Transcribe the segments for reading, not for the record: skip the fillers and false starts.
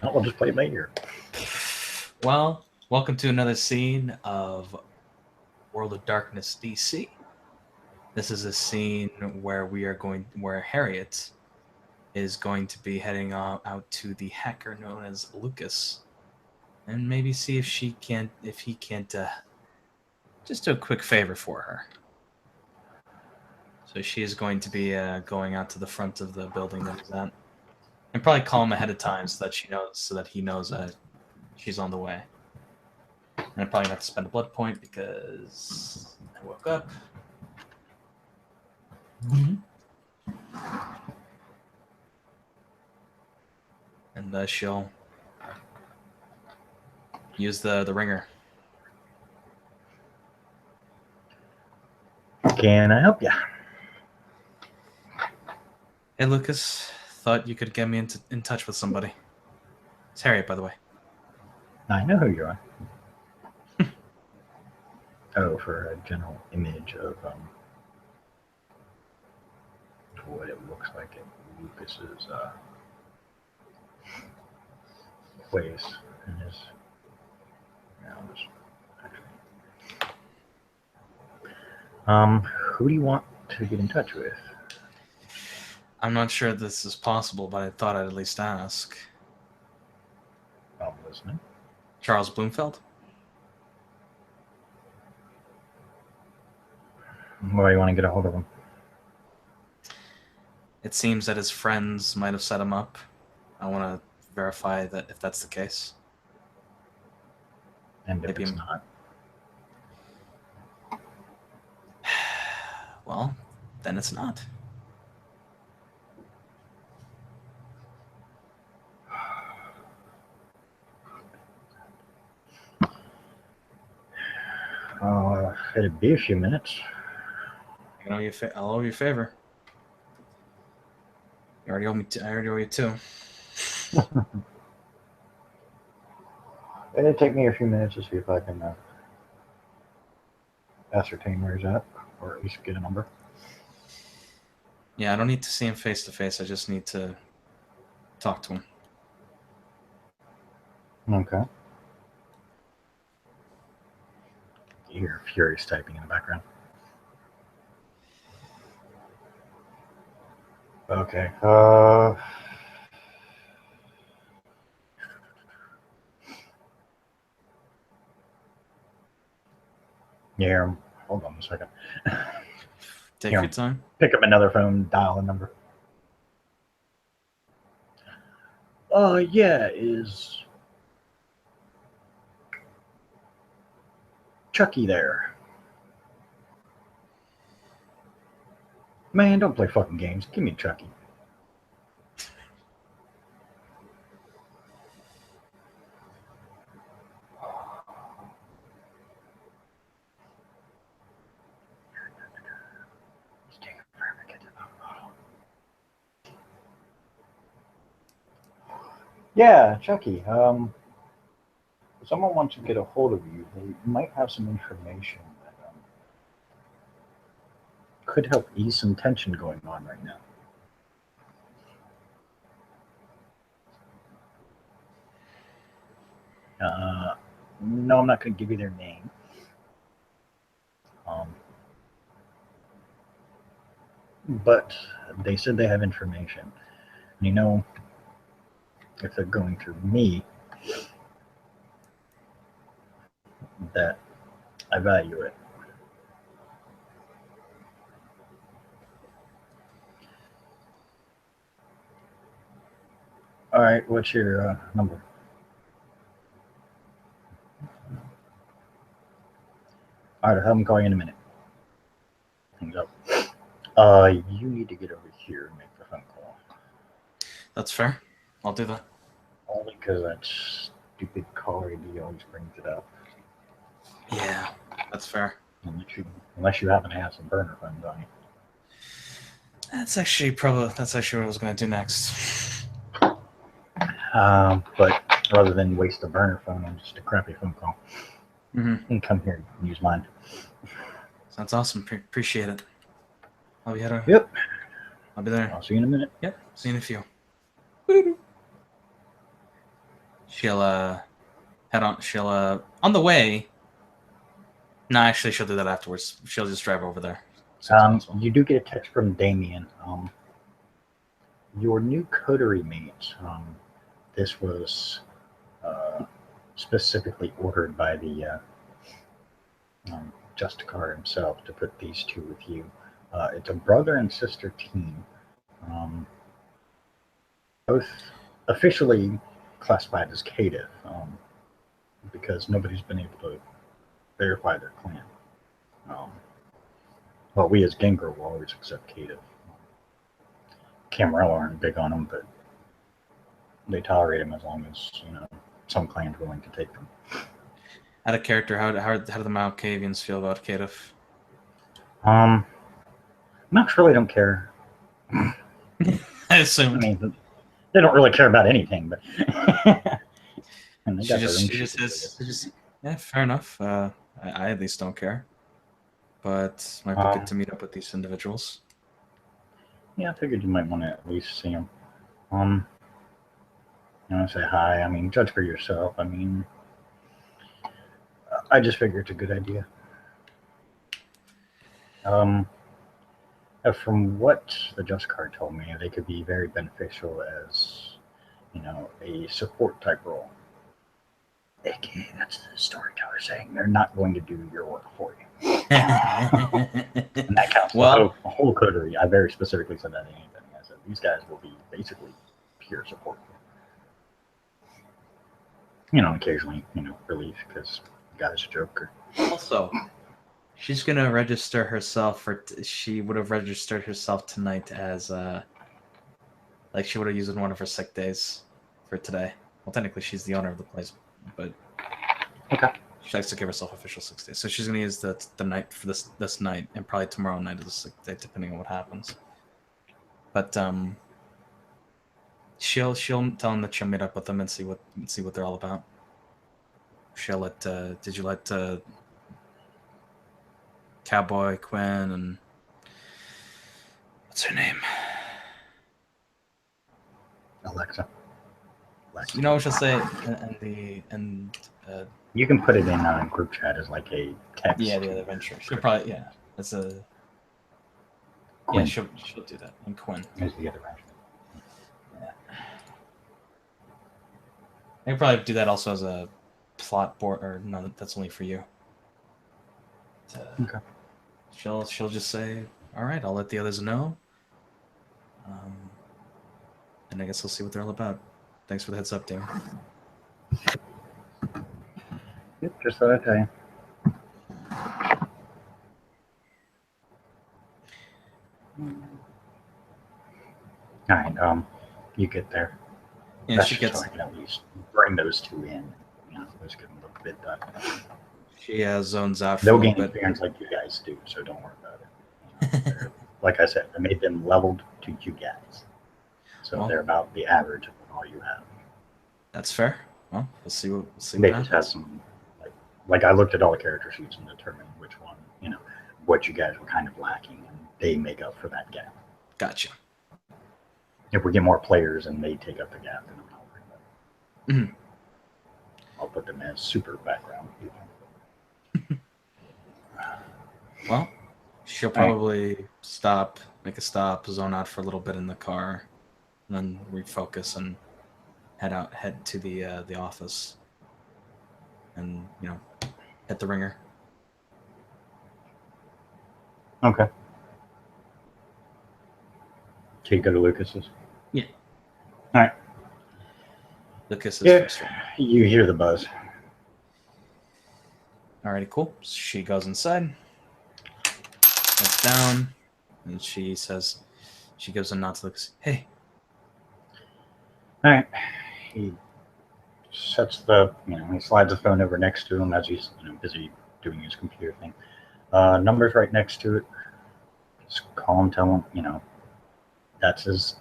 I'll just play it by ear. Well, welcome to another scene of World of Darkness DC. This is a scene where Harriet is going to be heading out to the hacker known as Lucas, and maybe see if he can't, just do a quick favor for her. So she is going to be going out to the front of the building that he's at, and probably call him ahead of time so that he knows she's on the way. And I'm probably gonna have to spend a blood point because I woke up. And she'll use the ringer. Can I help you? Hey, Lucas. Thought you could get me in touch with somebody. It's Harriet, by the way. I know who you are. Oh, for a general image of what it looks like at Lucas's place and his. Who do you want to get in touch with? I'm not sure this is possible, but I thought I'd at least ask. I'm listening. Charles Bloomfeld? Why do you want to get a hold of him? It seems that his friends might have set him up. I want to verify that if that's the case. And if it's not? Well, then it's not. It'd be a few minutes. I'll owe you a favor. You already owe me. I already owe you two. It'd take me a few minutes to see if I can ascertain where he's at, or at least get a number. Yeah, I don't need to see him face to face. I just need to talk to him. Okay. You hear furious typing in the background. Okay. Yeah. Hold on a second. Take your time. Pick up another phone, dial a number. Yeah, is Chucky there? Man, don't play fucking games. Give me Chucky. Yeah, Chucky. Someone wants to get a hold of you. They might have some information that could help ease some tension going on right now. No, I'm not going to give you their name. But they said they have information. You know, if they're going through me, that I value it. All right, what's your number? All right, I'll have them call you in a minute. Hangs up. You need to get over here and make the phone call. That's fair. I'll do that. Only because that stupid caller ID always brings it up. Yeah, that's fair. Unless you happen to have some burner phones on you. That's actually what I was going to do next. But rather than waste a burner phone on just a crappy phone call, and come here and use mine. Sounds awesome. Appreciate it. I'll be heading. Yep. I'll be there. I'll see you in a minute. Yep. See you in a few. she'll head on. She'll on the way. No, actually, she'll do that afterwards. She'll just drive over there as soon as possible. You do get a text from Damien. Your new coterie mate. This was specifically ordered by the Justicar himself to put these two with you. It's a brother and sister team. Both officially classified as caitiff because nobody's been able to verify their clan. Well, we as Gengar will always accept caitiff. Camarilla aren't big on them, but they tolerate them as long as some clan's willing to take them. Out of character, how do the Malkavians feel about caitiff? Not really don't care. I assumed. I mean, they don't really care about anything, but and they She got their own just shit, says, yeah, fair enough. I at least don't care, but might be good to meet up with these individuals. Yeah, I figured you might want to at least see them. Say hi. I mean, judge for yourself. I mean, I just figure it's a good idea. From what the Just Card told me, they could be very beneficial as, a support type role. AKA, that's the storyteller saying they're not going to do your work for you. And that counts for the whole coterie. I very specifically said that in anything. I said these guys will be basically pure support. Occasionally, relief because the guy's a joker. Also, she's gonna register herself she would have registered herself tonight as like she would have used one of her sick days for today. Well, technically, she's the owner of the place, but okay. She likes to give herself official 6 days, so she's gonna use the night for this night, and probably tomorrow night is a sick day, depending on what happens. But she'll tell him that she'll meet up with them and see what they're all about. She'll let did you let Cowboy Quinn and what's her name? Alexa. You know what she'll say, and you can put it in a group chat as like a text. Yeah, the other venture. She'll probably that's a Quinn. Yeah. She'll do that. And Quinn is the other venture. Yeah. I could probably do that also as a plot board, or no, that's only for you. Okay. She'll just say, "All right, I'll let the others know." And I guess we'll see what they're all about. Thanks for the heads up, Dan. Yep, just thought I'd tell you. All right, you get there. Yeah, That's she just gets. So I can at least bring those two in. Let's get them a bit done. She zones out. They'll gain experience like you guys do, so don't worry about it. Like I said, I made them leveled to you guys, so they're about the average of all you have. That's fair. Well, we'll see what they just have some like I looked at all the character sheets and determined which one, what you guys were kind of lacking, and they make up for that gap. Gotcha. If we get more players and they take up the gap, then I'm not worried about it. Mm-hmm. I'll put them as super background people. Well, she'll probably make a stop, zone out for a little bit in the car, and then refocus and head to the office, and hit the ringer. Okay. So you go to Lucas's? Yeah. All right. Lucas's first. You hear the buzz. Alrighty, cool. She goes inside, heads down, and she gives a nod to Lucas. Hey. All right. He sets he slides the phone over next to him as he's busy doing his computer thing. Number's right next to it. Just call him, tell him, that's his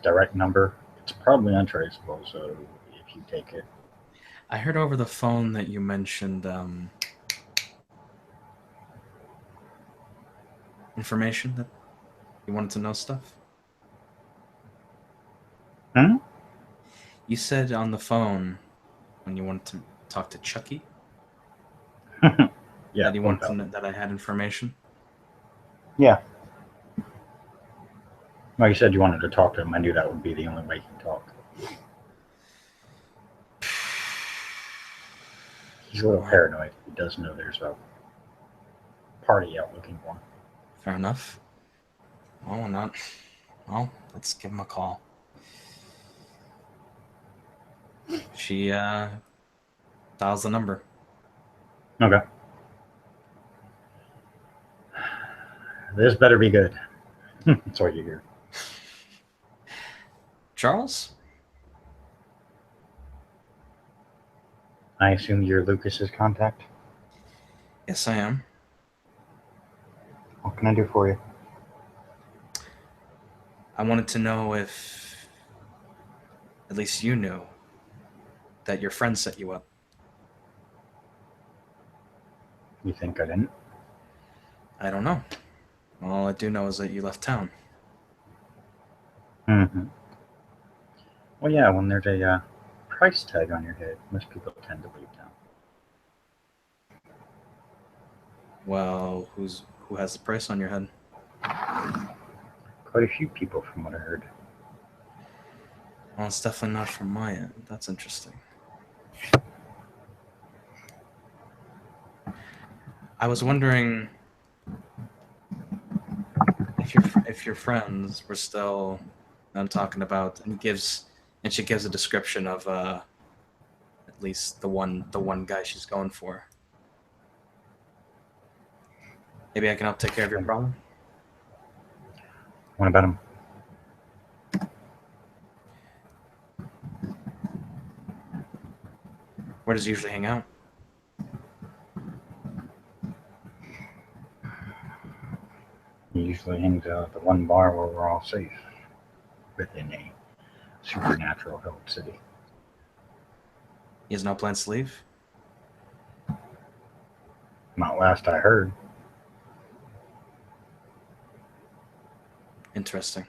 direct number. It's probably untraceable, so if you take it. I heard over the phone that you mentioned information that you wanted to know stuff. Hmm? You said on the phone when you wanted to talk to Chucky? Yeah, That you what wanted to about? know that I had information? Yeah, like you said, you wanted to talk to him. I knew that would be the only way he'd talk. He's a little Well, paranoid. He does know there's a party out looking for him. fair enough. Well, we're not. Well, let's give him a call. She dials the number. Okay. This better be good. That's what you hear. Charles? I assume you're Lucas's contact. Yes, I am. What can I do for you? I wanted to know if at least you knew that your friend set you up. You think I didn't? I don't know. All I do know is that you left town. Mm-hmm. Well, yeah, when there's a price tag on your head, most people tend to leave town. Well, who has the price on your head? Quite a few people, from what I heard. Well, it's definitely not from my end. That's interesting. I was wondering if your friends were still. I'm talking about, and she gives a description of at least the one guy she's going for. Maybe I can help take care of your problem. What about him? Where does he usually hang out? He usually hangs out at the one bar where we're all safe, within a supernatural held city. He has no plans to leave. Not last I heard. Interesting.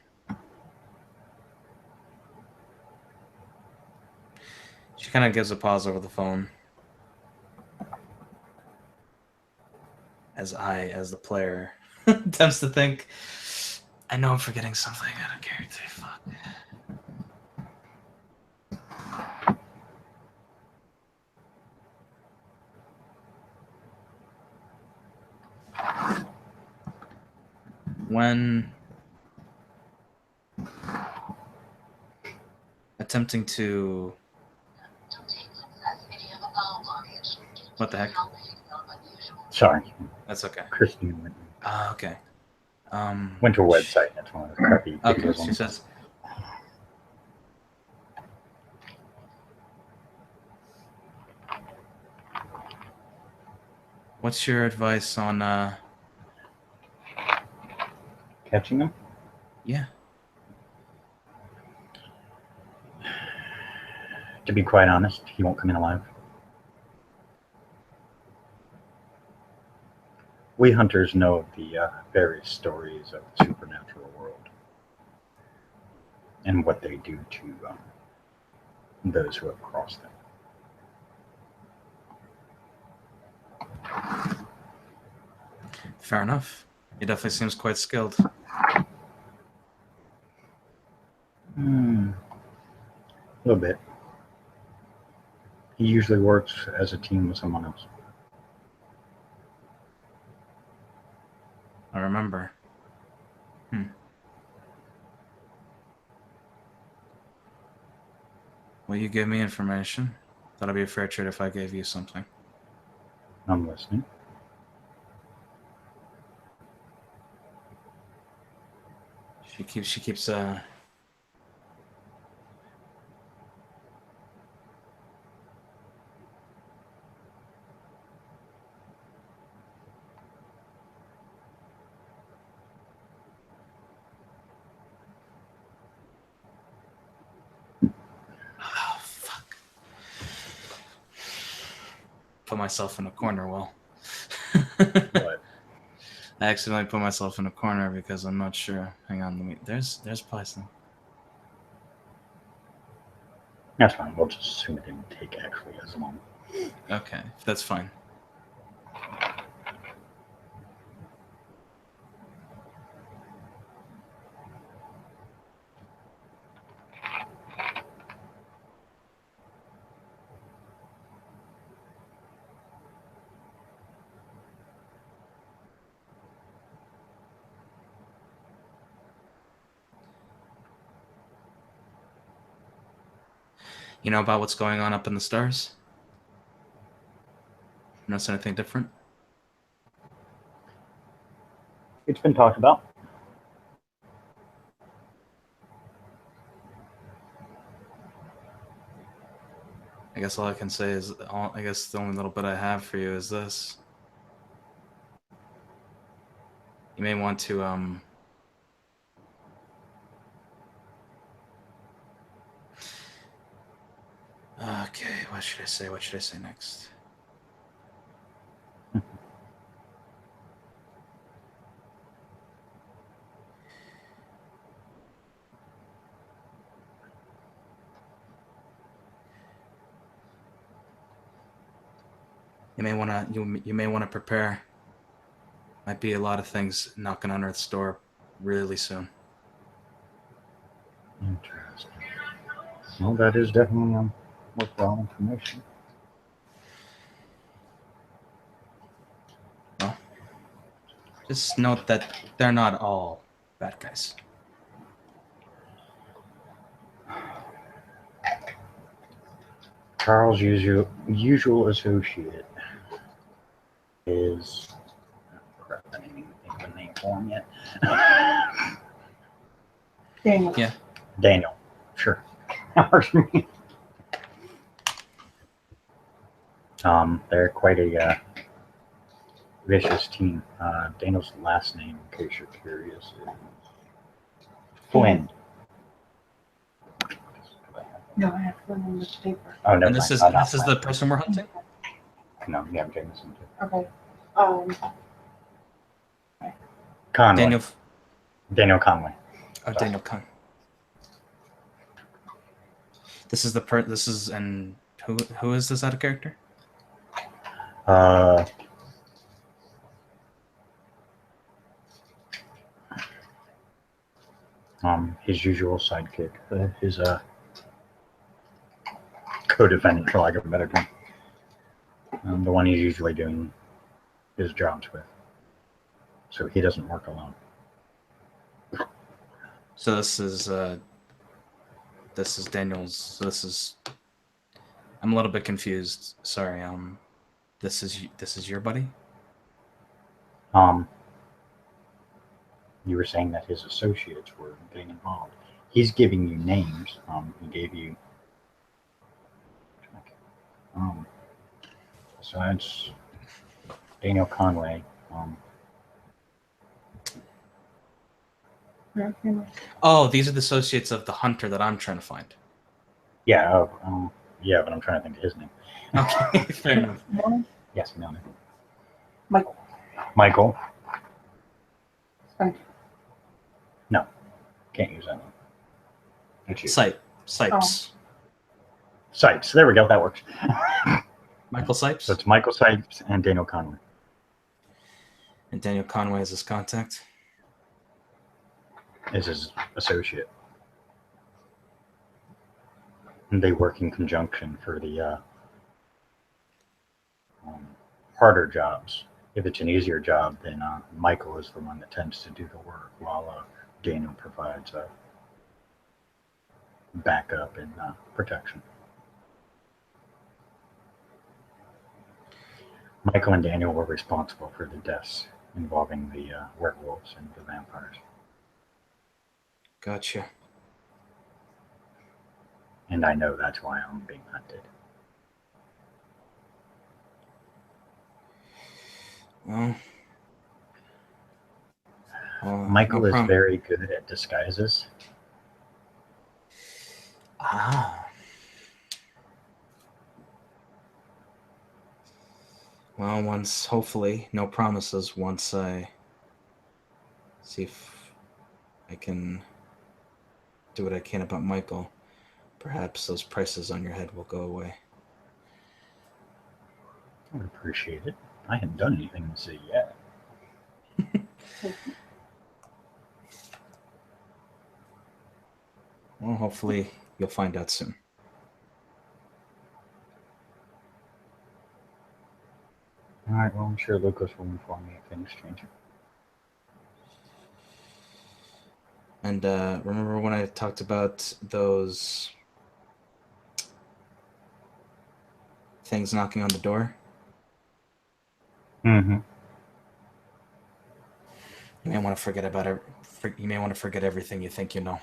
She kind of gives a pause over the phone. As the player, attempts to think, I know I'm forgetting something out of character. Fuck. When attempting to. What the heck? Sorry, That's okay. Christine went, Okay. went to a website and it's one of the crappy Okay, videos she on. says. What's your advice on Catching him? yeah. To be quite honest, he won't come in alive. We hunters know of the various stories of the supernatural world and what they do to those who have crossed them. Fair enough. He definitely seems quite skilled. A little bit. He usually works as a team with someone else. I remember. Will you give me information? That'll be a fair trade if I gave you something. I'm listening. She keeps oh fuck. Put myself in a corner, Will. What? I accidentally put myself in a corner because I'm not sure. Hang on, let me there's Python. That's fine. We'll just assume it didn't take actually as the moment. Okay, that's fine. You know about what's going on up in the stars? Notice anything different? It's been talked about. I guess all I can say is, I guess the only little bit I have for you is this. You may want to, okay, what should I say? What should I say next? You may want to prepare. Might be a lot of things knocking on Earth's door really soon. Interesting. Well, that is definitely worthwhile information. Well, just note that they're not all bad guys. Charles' usual associate is. Oh, crap, I didn't even think of a name for him yet. Daniel. Yeah. Daniel. Sure. That works for me. They're quite a vicious team. Daniel's last name, in case you're curious, is Flynn. No, I have one on the paper. Oh, no. And this is the person we're hunting? No, yeah, Jameson too. Okay. Conway. Daniel Conway. Oh, Daniel Kahn. This is and who is this out of character? His usual sidekick, his co-defendant, for lack of a better term. The one he's usually doing his jobs with, so he doesn't work alone. So this is Daniel's. So this is. I'm a little bit confused. Sorry. This is your buddy. You were saying that his associates were getting involved. He's giving you names. He gave you. So that's Daniel Conway. Oh, these are the associates of the hunter that I'm trying to find. Yeah. Yeah, but I'm trying to think of his name. Okay, fair enough. Yes, no. Michael. Michael. Spencer. No, can't use that name. That's you. Sipes. Sipes. There we go. That works. Michael Sipes. So it's Michael Sipes and Daniel Conway. And Daniel Conway is his contact. Is his associate. And they work in conjunction for the harder jobs. If it's an easier job, then Michael is the one that tends to do the work, while Daniel provides backup and protection. Michael and Daniel were responsible for the deaths involving the werewolves and the vampires. Gotcha. And I know that's why I'm being hunted. Michael is very good at disguises. Well, hopefully, no promises, once I see if I can do what I can about Michael, perhaps those prices on your head will go away. I would appreciate it. I hadn't done anything in the city yet. Well, hopefully you'll find out soon. All right. Well, I'm sure Lucas will inform me if things change. And remember when I talked about those things knocking on the door? Mm-hmm. You may want to forget about it. You may want to forget everything you think you know.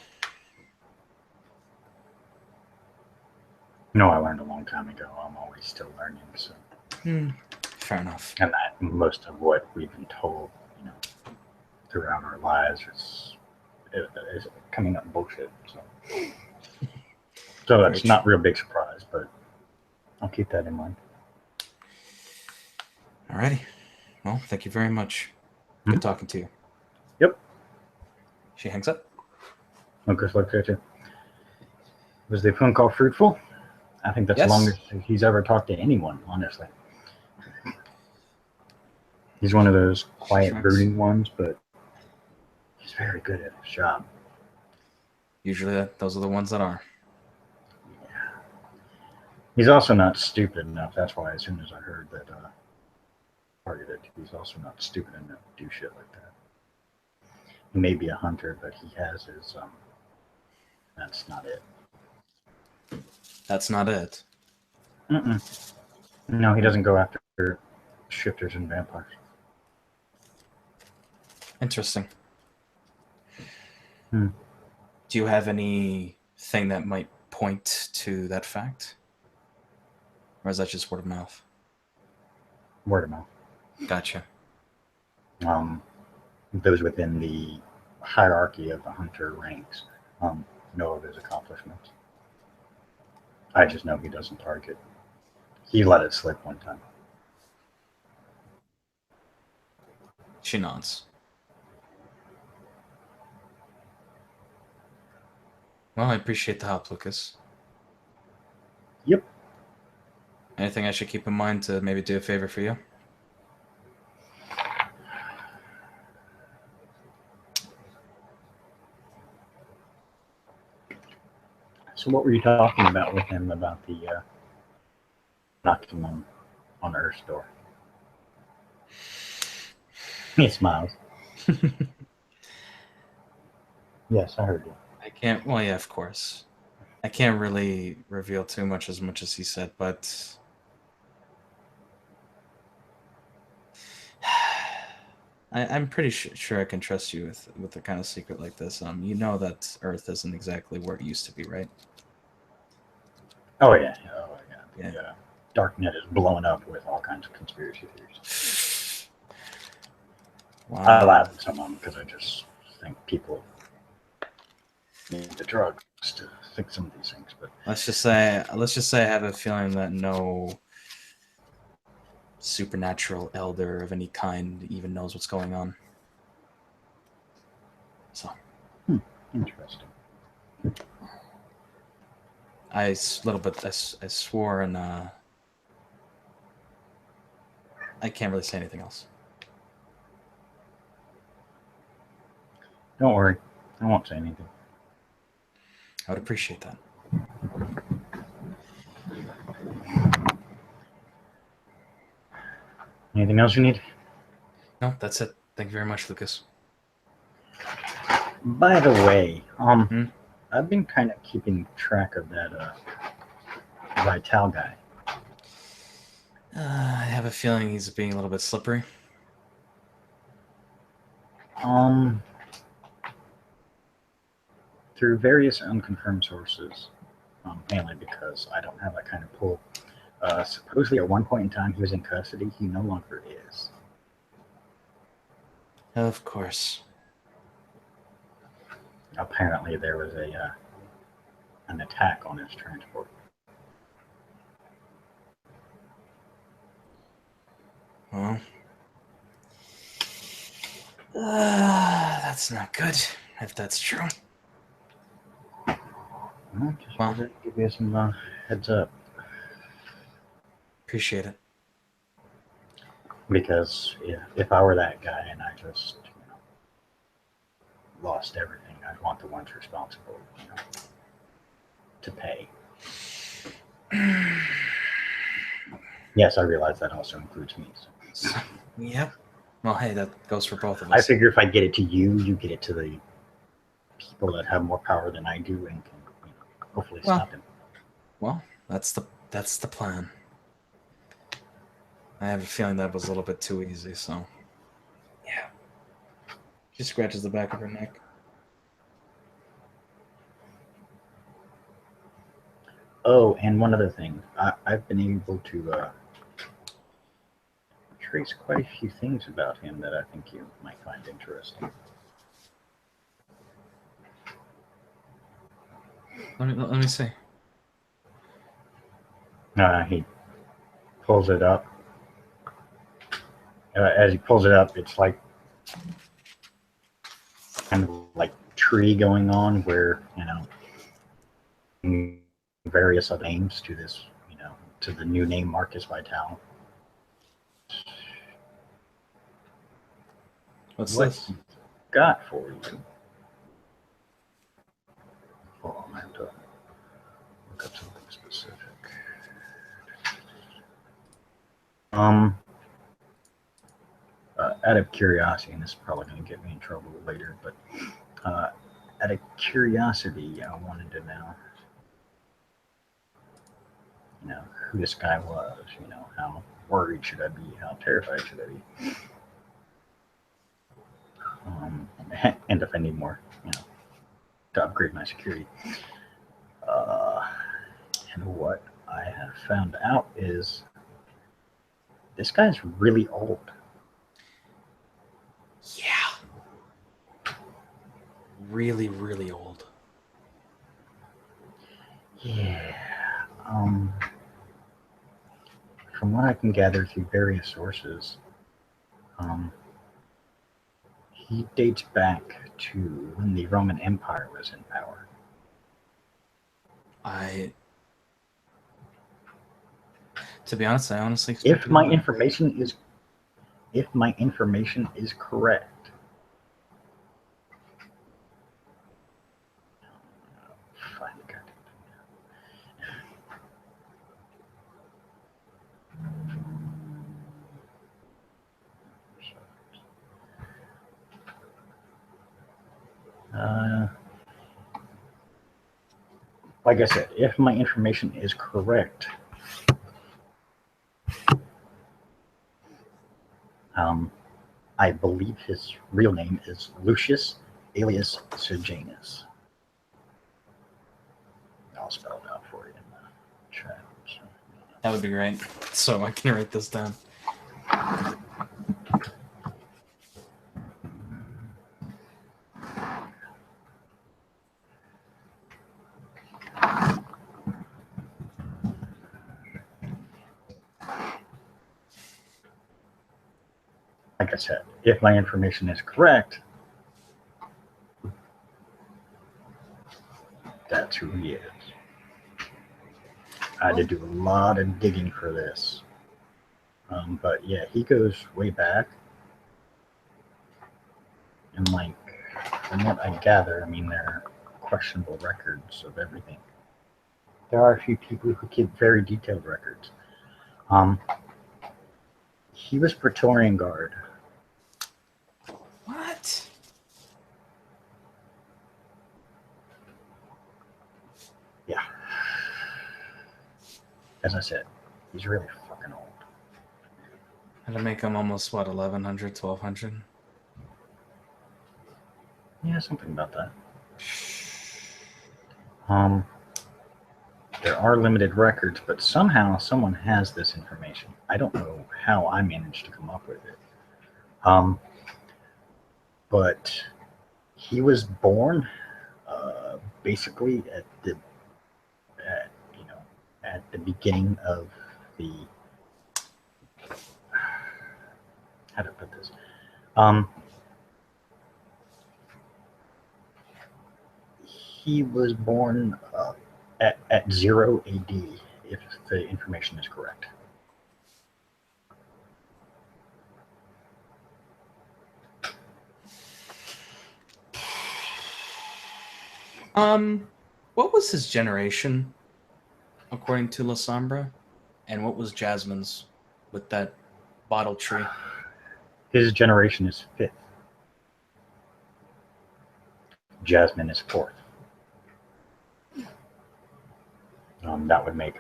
No, I learned a long time ago. I'm always still learning. So, Fair enough. and that most of what we've been told, throughout our lives is coming up bullshit. So Very that's true. not a real big surprise, but I'll keep that in mind. Alrighty. Well, thank you very much. Good talking to you. Yep. She hangs up. Lucas looks at you. Was the phone call fruitful? I think that's the Yes. longest he's ever talked to anyone, honestly. He's one of those quiet, Shucks. brooding ones, but he's very good at his job. Usually those are the ones that are. Yeah. He's also not stupid enough. That's why as soon as I heard that targeted, he's also not stupid enough to do shit like that. He may be a hunter, but he has his that's not it. That's not it. Mm-mm. No, he doesn't go after shifters and vampires. Interesting. Hmm. Do you have anything that might point to that fact? Or is that just word of mouth? Word of mouth. Gotcha. Those within the hierarchy of the hunter ranks know of his accomplishments. I just know he doesn't target. He let it slip one time. She nods. Well, I appreciate the help, Lucas. Yep. Anything I should keep in mind to maybe do a favor for you? So what were you talking about with him about the knocking on Earth's door? He smiles. Yes, I heard you. I can't. Well, yeah, of course. I can't really reveal too much as he said, but I'm pretty sure I can trust you with a kind of secret like this. You know that Earth isn't exactly where it used to be, right? Oh yeah. Yeah. The darknet is blowing up with all kinds of conspiracy theories. Wow. I laugh at some of them because I just think people need the drugs to think some of these things. But let's just say I have a feeling that no supernatural elder of any kind even knows what's going on. So interesting. I swore, and I can't really say anything else. Don't worry, I won't say anything. I would appreciate that. Anything else you need? No, that's it. Thank you very much, Lucas. By the way, I've been kind of keeping track of that Vital guy. I have a feeling he's being a little bit slippery. Through various unconfirmed sources, mainly because I don't have that kind of pull. Supposedly, at one point in time, he was in custody. He no longer is. Of course. Apparently, there was an attack on his transport. Well, that's not good, if that's true. Well, just wanted to give you some heads up. Appreciate it. Because if I were that guy and I just lost everything, I'd want the ones responsible to pay. Yes, I realize that also includes me. So. Yep. Well, hey, that goes for both of I us. figure if I get it to you, you get it to the people that have more power than I do and can hopefully stop him. Well, that's the plan. I have a feeling that was a little bit too easy, so yeah. She scratches the back of her neck. Oh, and one other thing. I've been able to trace quite a few things about him that I think you might find interesting. Let me see. He pulls it up. As he pulls it up, it's like kind of like tree going on where, various other names to this, to the new name Marcus Vital. What's What this? he's got for you. Hold on, I have to look up something specific. Out of curiosity, and this is probably going to get me in trouble later, but out of curiosity, I wanted to know, who this guy was, how worried should I be, how terrified should I be, and if I need more, to upgrade my security. And what I have found out is this guy's really old. Yeah. Really, really old. Yeah. From what I can gather through various sources, he dates back to when the Roman Empire was in power. To be honest, I honestly If my information is correct, like I said, if my information is correct, I believe his real name is Lucius alias Sejanus. I'll spell it out for you in the chat. So. That would be great. So I can write this down. Like I said, if my information is correct, that's who he is. I had to do a lot of digging for this. But yeah, he goes way back. And from what I gather, there are questionable records of everything. There are a few people who keep very detailed records. He was Praetorian Guard. What? Yeah. As I said, he's really fucking old. Had to make him almost, 1,100, 1,200? Yeah, something about that. There are limited records, but somehow someone has this information. I don't know how I managed to come up with it. But he was born basically at the beginning of the, how to put this, he was born at 0 AD, if the information is correct. What was his generation, according to La Sombra? And what was Jasmine's with that bottle tree? His generation is 5th. Jasmine is 4th. That would make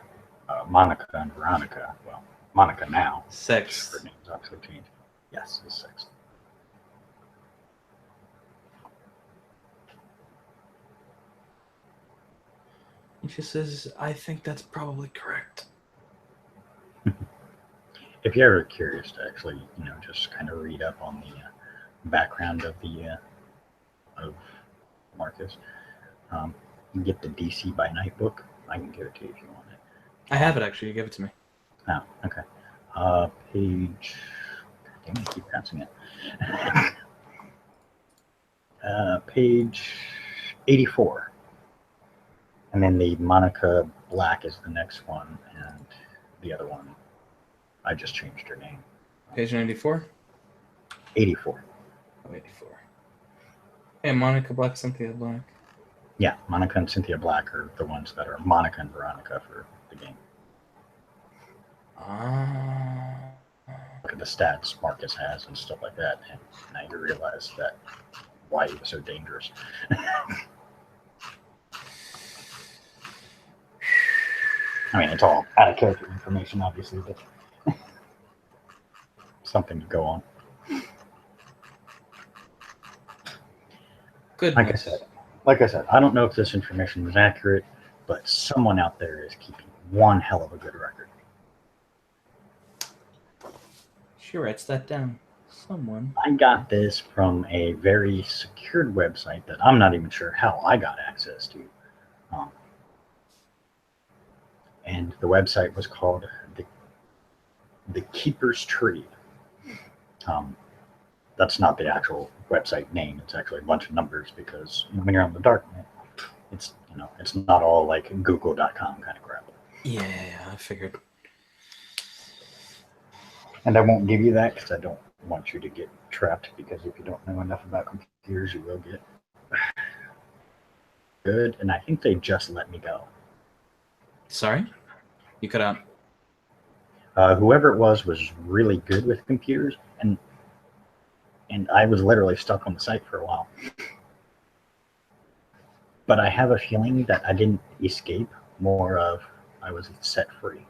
Monica and Veronica. Well, Monica now. 6th. Her name's actually changed. Yes, is 6th. And she says, I think that's probably correct. If you're ever curious to actually, just kind of read up on the background of the of Marcus, you can get the DC by Night book. I can give it to you if you want it. I have it, actually. You give it to me. Oh, okay. Page. Damn, I keep passing it. Page 84. And then the Monica Black is the next one, and the other one, I just changed her name. Page 94? 84. Oh, 84. Hey, Monica Black, Cynthia Black. Yeah, Monica and Cynthia Black are the ones that are Monica and Veronica for the game. Look at the stats Marcus has and stuff like that, and now you realize that why he was so dangerous. I mean, it's all out of character information, obviously, but something to go on. Good. Like I said, I don't know if this information is accurate, but someone out there is keeping one hell of a good record. She writes that down. Someone. I got this from a very secured website that I'm not even sure how I got access to. And the website was called the Keeper's Tree. That's not the actual website name. It's actually a bunch of numbers because when you're on the darknet, it's it's not all like Google.com kind of crap. Yeah, I figured. And I won't give you that because I don't want you to get trapped, because if you don't know enough about computers, you will get good. And I think they just let me go. Sorry? You cut out. Whoever it was really good with computers, and I was literally stuck on the site for a while. But I have a feeling that I didn't escape, more of I was set free.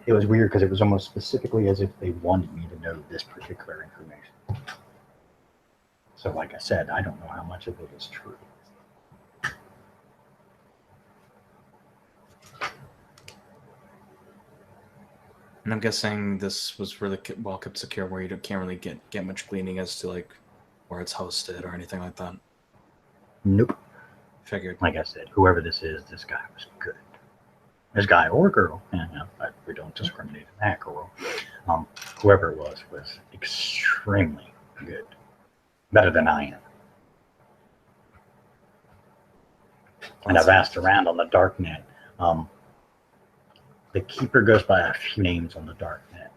It was weird because it was almost specifically as if they wanted me to know this particular information. So like I said, I don't know how much of it is true. And I'm guessing this was really well kept secure, where you can't really get much gleaning as to like where it's hosted or anything like that. Nope. Figured. Like I said, whoever this is, this guy was good. This guy or girl, we don't discriminate in that girl. Whoever it was extremely good. Better than I am. And I've asked around on the darknet. The Keeper goes by a few names on the darknet.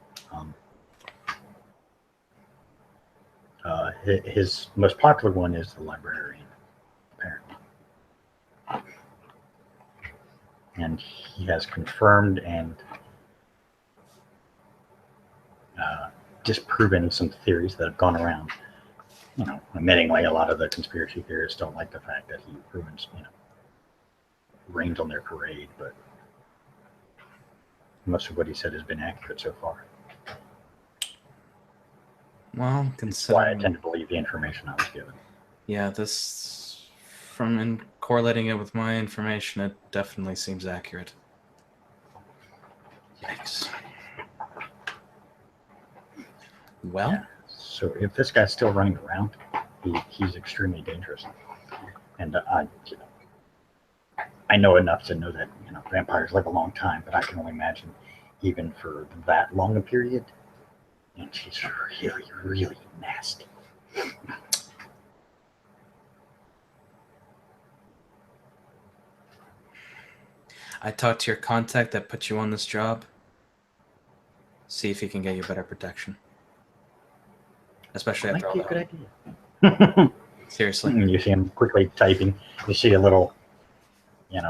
His most popular one is the Librarian, apparently. And he has confirmed and disproven some theories that have gone around. Admittingly, a lot of the conspiracy theorists don't like the fact that he rains on their parade, but most of what he said has been accurate so far. Well, That's why I tend to believe the information I was given. Yeah, this, from correlating it with my information, it definitely seems accurate. Yikes. Well, Yeah. So if this guy's still running around, he's extremely dangerous. And I know enough to know that vampires live a long time, but I can only imagine even for that long a period. And she's really, really nasty. I talked to your contact that put you on this job. See if he can get you better protection. Especially after all Might be a that. good idea. Seriously. You see him quickly typing. You see a little,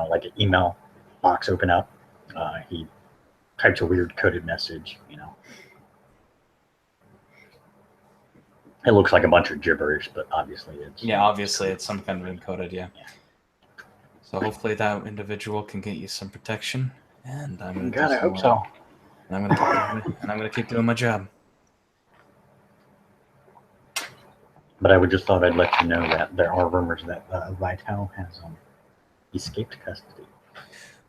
like an email box open up. He types a weird coded message. It looks like a bunch of gibberish, but obviously it's Obviously it's some kind of encoded. Yeah. So hopefully that individual can get you some protection, and I'm gonna. God, I hope so. And I'm gonna keep doing my job. But I would just thought I'd let you know that there are rumors that Vital has escaped custody.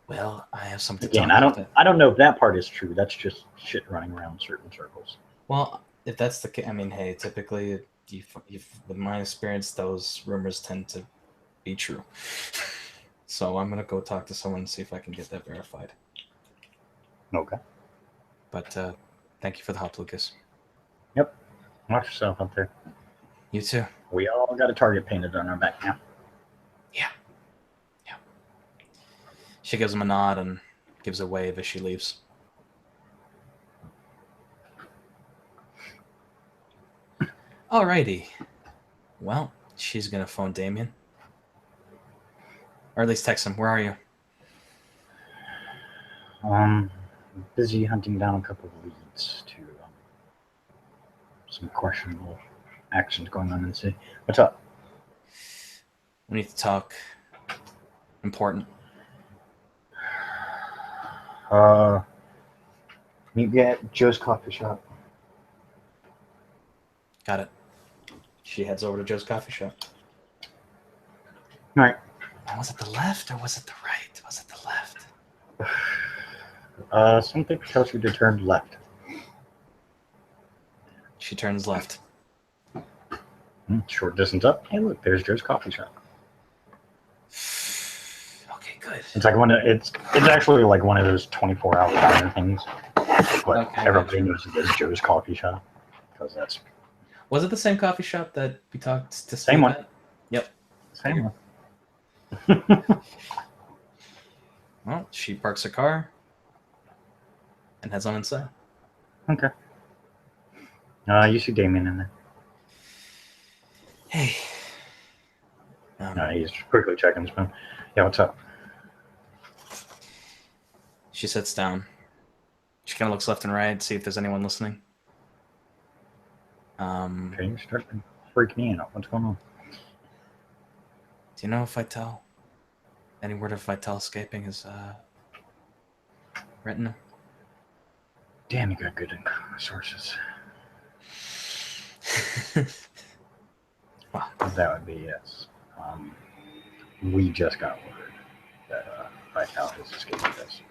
Well, I have something to Again, talk I about don't that. I don't know if that part is true. That's just shit running around certain circles. Well, if that's the case, I mean, hey, typically, with my experience, those rumors tend to be true. So I'm gonna go talk to someone and see if I can get that verified. Okay. But thank you for the help, Lucas. Yep. Watch yourself up there. You too. We all got a target painted on our back now. Yeah. She gives him a nod and gives a wave as she leaves. Alrighty. Well, she's gonna phone Damien. Or at least text him. Where are you? Busy hunting down a couple of leads to some questionable actions going on in the city. What's up? We need to talk. Important. Meet me at Joe's coffee shop. Got it. She heads over to Joe's coffee shop. All right. And was it the left or was it the right? Was it the left? Something tells you to turn left. She turns left. Short distance up. Hey, look, there's Joe's coffee shop. Okay, good. It's like it's actually like one of those 24-hour diner things, but Okay, everybody gotcha. knows it is Joe's coffee shop because that's Was it the same coffee shop that we talked to Same Steve one. at? Yep. same one. Well, she parks her car and heads on inside. Okay. You see Damien in there. Hey. He's quickly checking his phone. Yeah, what's up? She sits down. She kind of looks left and right, see if there's anyone listening. Okay, you're starting to freak me out. What's going on? Do you know if Vital? Any word of Vital escaping his retina? Damn, you got good sources. Wow. That would be yes. We just got word that Vital has escaped us.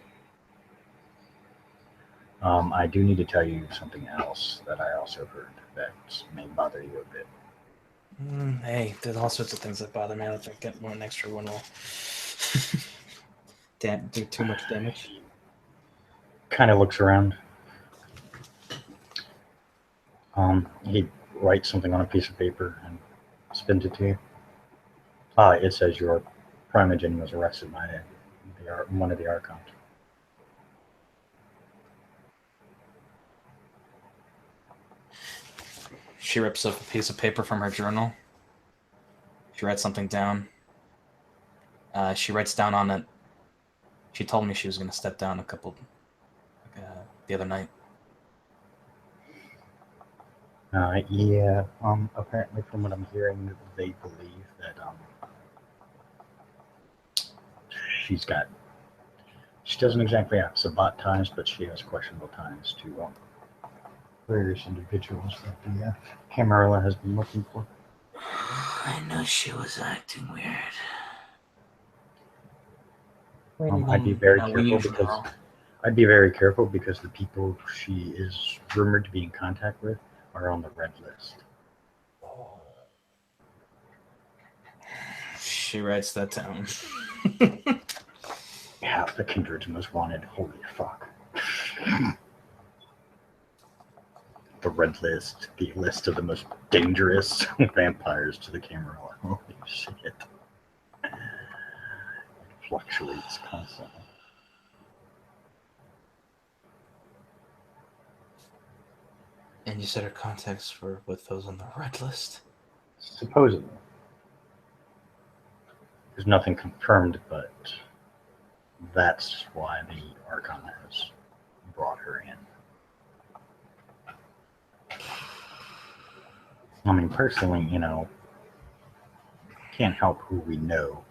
I do need to tell you something else that I also heard that may bother you a bit. Hey, there's all sorts of things that bother me. I don't think getting one extra one will do too much damage. Kind of looks around. He writes something on a piece of paper and spins it to you. It says your Primogen was arrested by one of the Archons. She rips up a piece of paper from her journal. She writes something down. She writes down on it. She told me she was going to step down the other night. Yeah. Apparently, from what I'm hearing, they believe that she doesn't exactly have Sabat ties, but she has questionable ties to various individuals that the Camarilla has been looking for. I know she was acting weird. I'd be very careful because the people she is rumored to be in contact with are on the red list. She writes that down. Yeah, the Kindred's most wanted. Holy fuck. The red list, the list of the most dangerous vampires to the Camarilla. Holy shit. It fluctuates constantly. And you said her contacts were with those on the red list? Supposedly. There's nothing confirmed, but that's why the Archon has brought her in. I mean, personally, can't help who we know.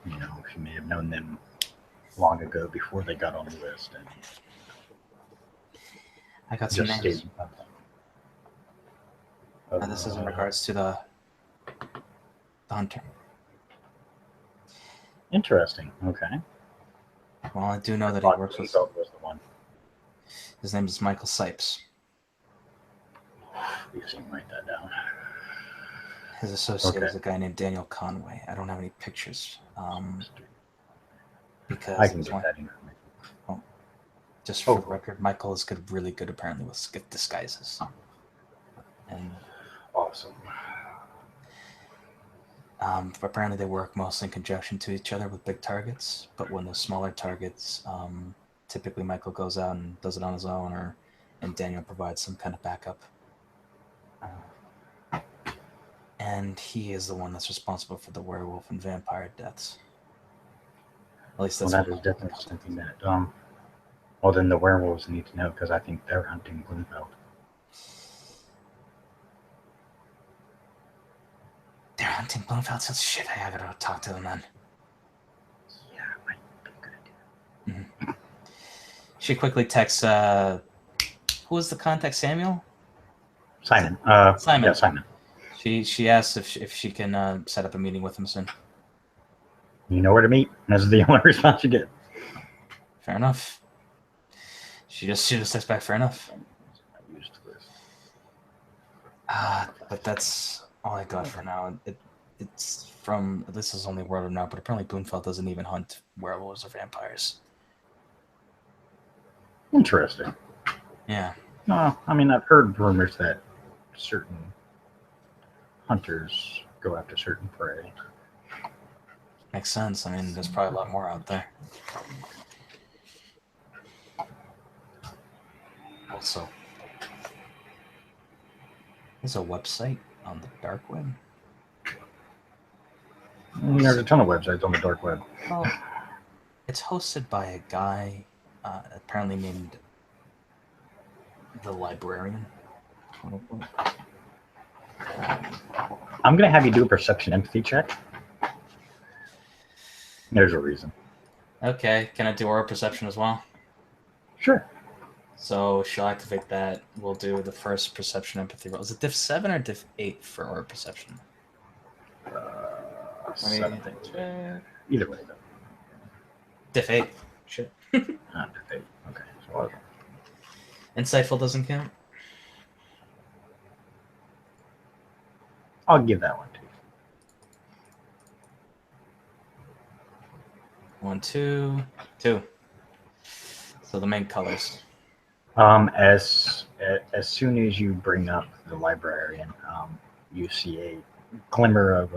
She may have known them long ago before they got on the list, and I got some just names. stated something. This is in regards to the hunter. Interesting. Okay. Well, I do know that he thought works with. Greenfeld was the one. His name is Michael Sipes. You seem to write that down. His associate Okay. is a guy named Daniel Conway. I don't have any pictures. Because I can get that information. just for the record, Michael is really good apparently with disguises. And Awesome. apparently they work mostly in conjunction to each other with big targets. But when there's smaller targets, typically Michael goes out and does it on his own, and Daniel provides some kind of backup. And he is the one that's responsible for the werewolf and vampire deaths. At least that's that is definitely something that. Well, then the werewolves need to know because I think they're hunting Greenfeld. They're hunting Bloomfeld. So shit, I gotta talk to them then. Yeah, might be a good idea. Mm-hmm. She quickly texts. Who was the contact? Samuel. Simon. Simon. Yeah, Simon. She asks if she can set up a meeting with him soon. You know where to meet. That's the only response you get. Fair enough. She just texts back. Fair enough. But that's all I got for now. It's from this is only word of mouth, but apparently Bloomfeld doesn't even hunt werewolves or vampires. Interesting. Yeah. No, I mean I've heard rumors that certain hunters go after certain prey. Makes sense. I mean, there's probably a lot more out there. Also, there's a website on the dark web. There's a ton of websites on the dark web. Well, it's hosted by a guy apparently named the Librarian. I'm going to have you do a perception empathy check. There's a reason. Okay, can I do aura perception as well? Sure. So she'll activate that. We'll do the first perception empathy roll. Is it diff 7 or diff 8 for aura perception? 7. Either way, though. Diff 8. Shit. Diff 8. Okay. So Insightful doesn't count? I'll give that one to you. 1, 2, 2. So the main colors. As soon as you bring up the librarian, you see a glimmer of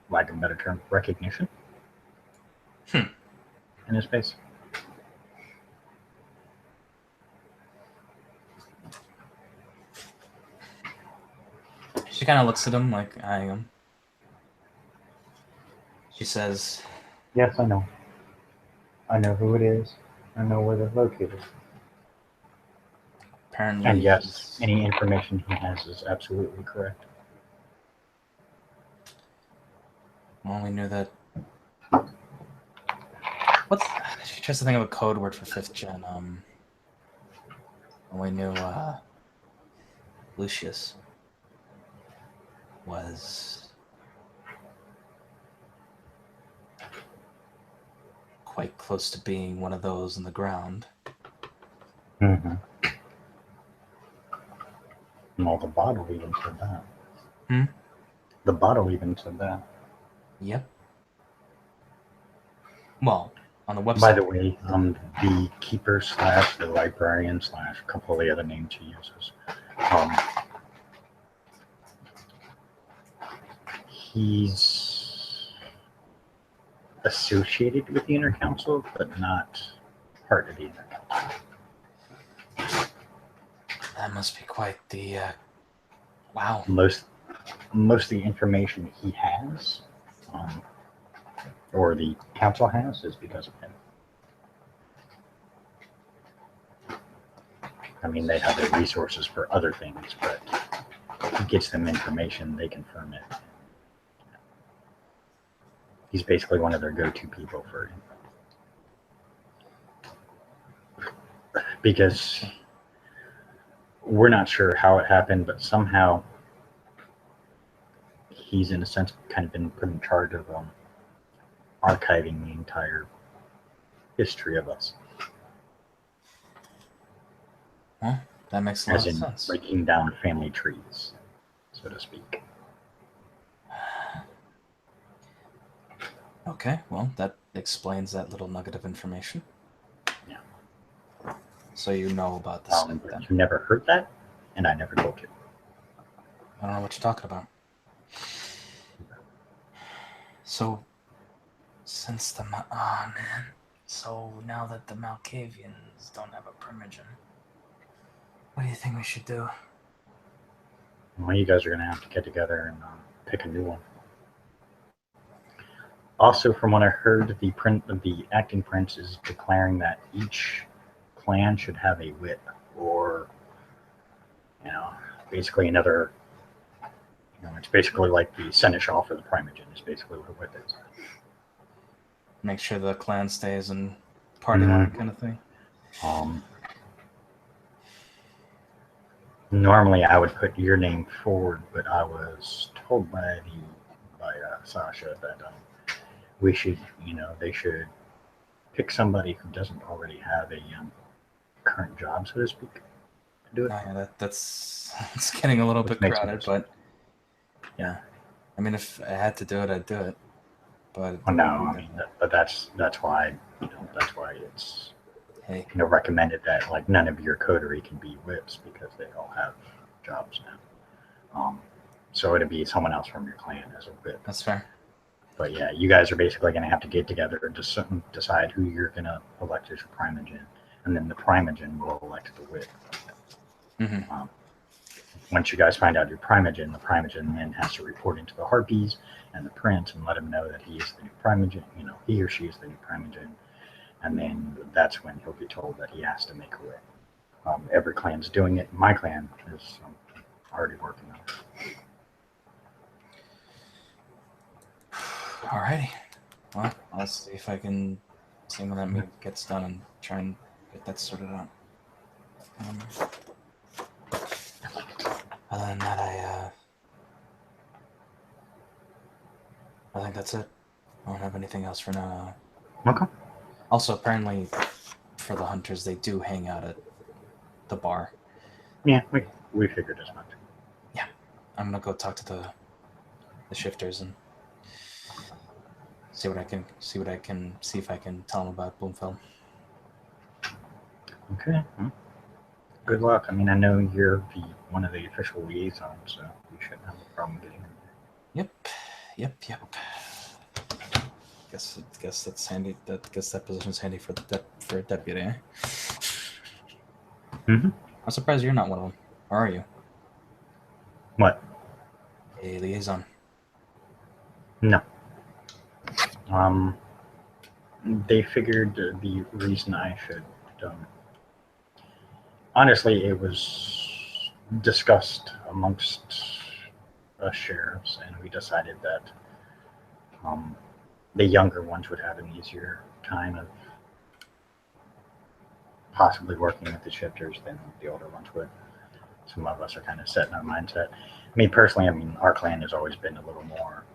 lack of a better term, recognition in his face. She kind of looks at him like, I am. She says, Yes, I know. I know who it is. I know where they're located. Apparently, and yes, any information he has is absolutely correct. Well, we knew that. She tries to think of a code word for 5th gen. We knew Lucius was quite close to being one of those in the ground. Mm-hmm. Well, the bottle even said that. The bottle even said that. Yep. Well, on the website. By the way, the keeper / the librarian / a couple of the other names he uses. He's associated with the Inner Council, but not part of the Inner Council. That must be quite the wow. Most most of the information he has, or the council has, is because of him. I mean, they have the resources for other things, but he gets them information, they confirm it. He's basically one of their go-to people for info. Because we're not sure how it happened, but somehow he's, in a sense, kind of been put in charge of archiving the entire history of us. Well, that makes a lot As of in sense. breaking down family trees, so to speak. Okay, well, that explains that little nugget of information. Yeah. So you know about the site then. You never heard that, and I never told you. I don't know what you're talking about. So, since the oh man, so now that the Malkavians don't have a primogen, what do you think we should do? Well, you guys are going to have to get together and pick a new one. Also, from what I heard, the acting prince is declaring that each clan should have a whip, or basically another. It's basically like the seneschal for the primogen. Is basically what a whip is. Make sure the clan stays in party line kind of thing. Normally, I would put your name forward, but I was told by Sasha that we should, they should pick somebody who doesn't already have a current job, so to speak, to do it. Yeah, that's it's getting a little bit crowded, but yeah. I mean, if I had to do it, I'd do it. But well, no, I mean, but that's why it's recommended that like none of your coterie can be whips because they all have jobs now. So it'd be someone else from your clan as a whip. That's fair. But yeah, you guys are basically going to have to get together and just decide who you're going to elect as your primogen, and then the primogen will elect the whip. Mm-hmm. Once you guys find out your primogen, the primogen then has to report into the harpies and the prince and let him know that he is the new primogen. He or she is the new primogen, and then that's when he'll be told that he has to make a whip. Every clan's doing it. My clan is already working on it. Alrighty. Well, I'll see if I can see when that meeting gets done and try and get that sorted out. Other than that, I think that's it. I don't have anything else for now. Okay. Also, apparently, for the hunters, they do hang out at the bar. Yeah, we figured as much. Yeah, I'm gonna go talk to the shifters and see if I can tell them about Bloomfield. Okay. Good luck. I mean, I know you're one of the official liaisons, so you shouldn't have a problem getting in there. Yep. Guess that's handy. Guess that position's handy for a deputy. Eh? Mm-hmm. I'm surprised you're not one of them. Or are you? What? A liaison. No. They figured the reason I should. Honestly, it was discussed amongst us sheriffs, and we decided that the younger ones would have an easier time of possibly working with the shifters than the older ones would. Some of us are kind of set in our mindset. Me personally, our clan has always been a little more.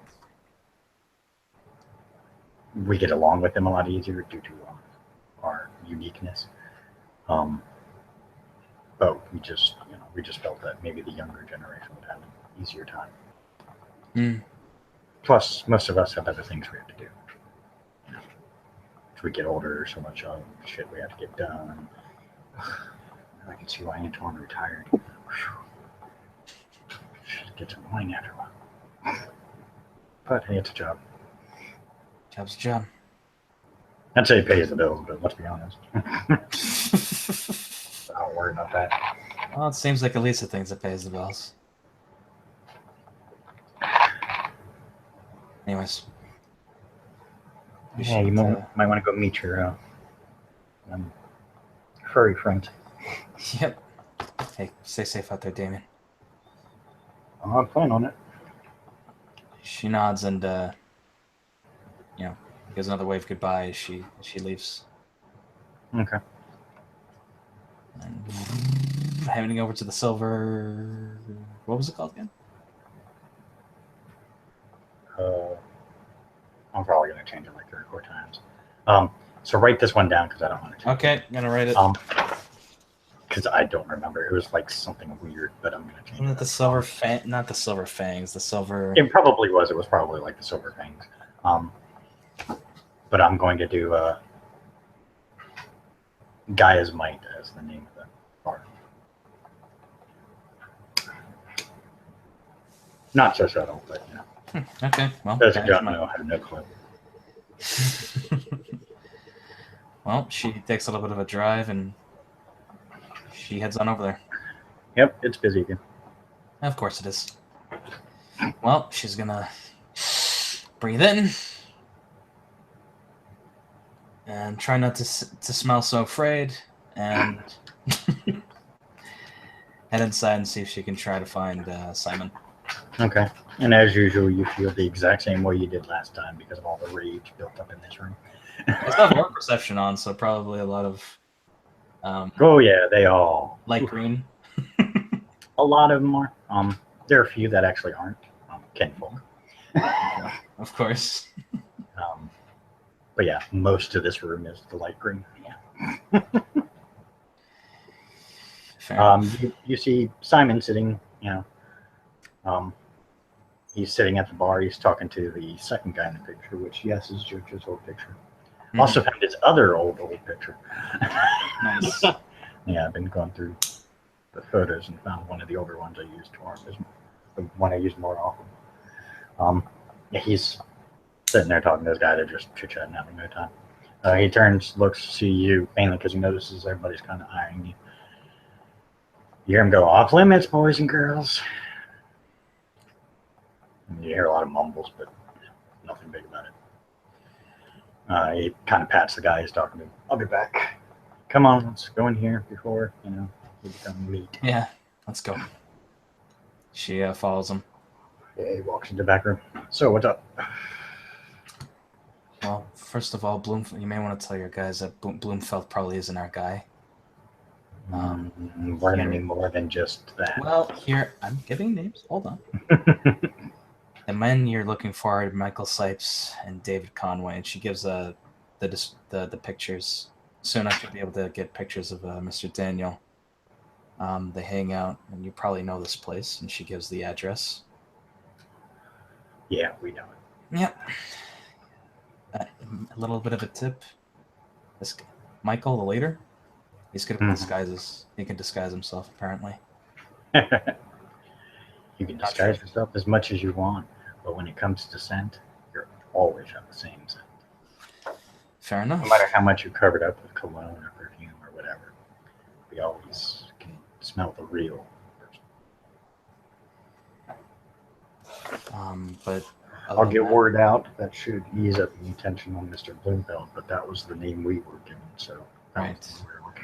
We get along with them a lot easier due to our uniqueness. But we just felt that maybe the younger generation would have an easier time. Plus, most of us have other things we have to do. As we get older, so much shit we have to get done. I can see why Antoine retired. Should get some wine after a while. But hey, it's a job. Job's a job. I'd say it pays the bills, but let's be honest. I don't worry about that. Well, it seems like at least the things that pays the bills. Anyways. We Yeah, you should, might want to go meet your furry friend. Yep. Hey, stay safe out there, Damien. I'm fine on it. She nods and gives another wave goodbye as she leaves. Okay. And heading over to the silver. What was it called again? I'm probably gonna change it like 3 or 4 times. So write this one down because I don't want to change Okay, I'm gonna write it. because I don't remember. It was like something weird, but I'm gonna change it. The silver not the silver fangs. The silver. It probably was. It was probably like the silver fangs. But I'm going to do Gaia's Might as the name of the bar. Not so subtle, but you know. Okay, well. Those who don't know have no clue. Well, she takes a little bit of a drive and she heads on over there. Yep, it's busy again. Of course it is. Well, she's gonna breathe in and try not to smell so afraid, and head inside and see if she can try to find Simon. Okay. And as usual, you feel the exact same way you did last time because of all the rage built up in this room. I still have more perception on, so probably a lot of Oh yeah, they all light green. A lot of them are. There are a few that actually aren't kinfolk. Of course. But yeah, most of this room is the light green. Yeah. You see Simon sitting. He's sitting at the bar. He's talking to the second guy in the picture, which yes is Jojo's old picture. Mm-hmm. Also found his other old picture. Nice. Yeah, I've been going through the photos and found one of the older ones I used the one I use more often. Yeah, he's sitting there talking to this guy. They're just chit-chatting, having no time. He turns, looks, see you, mainly because he notices everybody's kind of eyeing you. You hear him go, "Off limits, boys and girls." And you hear a lot of mumbles, but nothing big about it. He kind of pats the guy he's talking to. "I'll be back. Come on, let's go in here before, we become meat." Yeah, let's go. She follows him. Yeah, he walks into the back room. "So, what's up?" Well, first of all, you may want to tell your guys that Bloomfeld probably isn't our guy. We're any more than just that. Well, here, I'm giving names. Hold on. The men you're looking for are Michael Sipes and David Conway, and she gives the pictures. Soon I should be able to get pictures of Mr. Daniel. They hang out, and you probably know this place, and she gives the address. Yeah, we know it. Yep. A little bit of a tip. This Michael, the leader, he's good at disguises. He can disguise himself, apparently. You can disguise yourself as much as you want, but when it comes to scent, you're always on the same scent. Fair enough. No matter how much you covered up with cologne or perfume or whatever, we always can smell the real person. But I'll get word out. That should ease up the tension on Mr. Bloomfeld, but that was the name we were given, so right.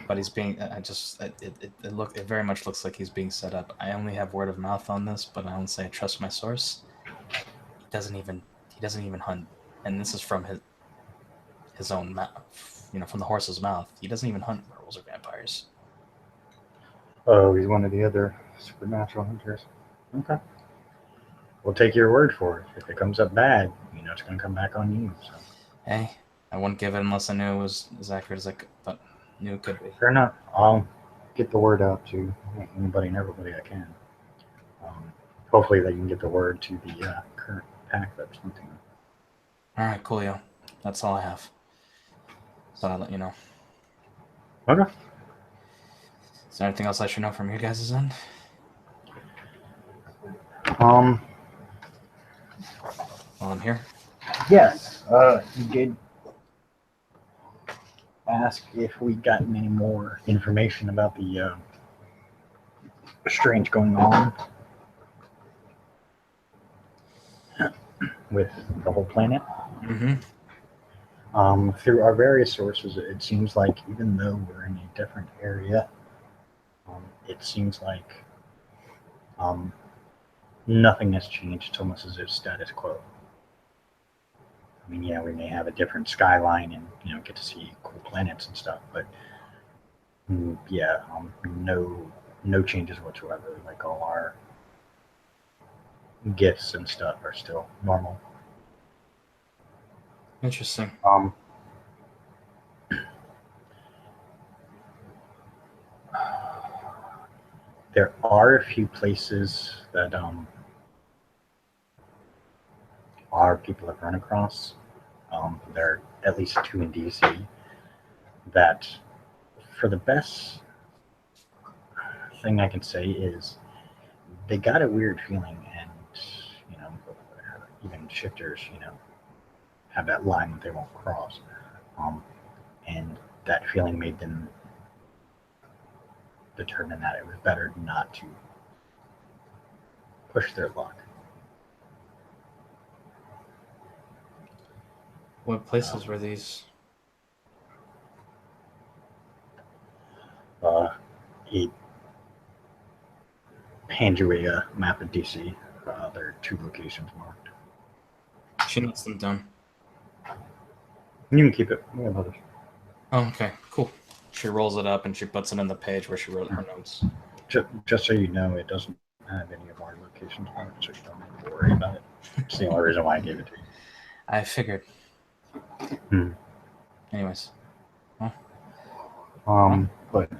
But he's being. It very much looks like he's being set up. I only have word of mouth on this, but I don't say I trust my source. He doesn't even hunt, and this is from his own mouth. From the horse's mouth. He doesn't even hunt werewolves or vampires. Oh, he's one of the other supernatural hunters. Okay. We'll take your word for it. If it comes up bad, it's going to come back on you. So. Hey, I wouldn't give it unless I knew it was as accurate as I knew it could be. Fair enough. I'll get the word out to anybody and everybody I can. Hopefully they can get the word to the current pack that's hunting them. All right, coolio. That's all I have. So I'll let you know. Okay. Is there anything else I should know from your guys' end? While I'm here? Yes. You did ask if we'd gotten any more information about the strange going on. with the whole planet. Mm-hmm. Through our various sources, it seems like even though we're in a different area, it seems like um, nothing has changed. It's almost as if status quo. I mean, yeah, we may have a different skyline and get to see cool planets and stuff, but yeah, no changes whatsoever. Like all our gifts and stuff are still normal. Interesting. There are a few places that our people have run across. There are at least two in DC that, for the best thing I can say, is they got a weird feeling, and you know, even shifters, have that line that they won't cross, and that feeling made them determine that it was better not to push their luck. What places were these? He hand you a map of DC. There are two locations marked. She notes them down. You can keep it. We have others. Oh, okay, cool. She rolls it up and she puts it in the page where she wrote her notes. Just so you know, it doesn't have any of our locations marked, so you don't have to worry about it. It's the only reason why I gave it to you. I figured. Anyways. But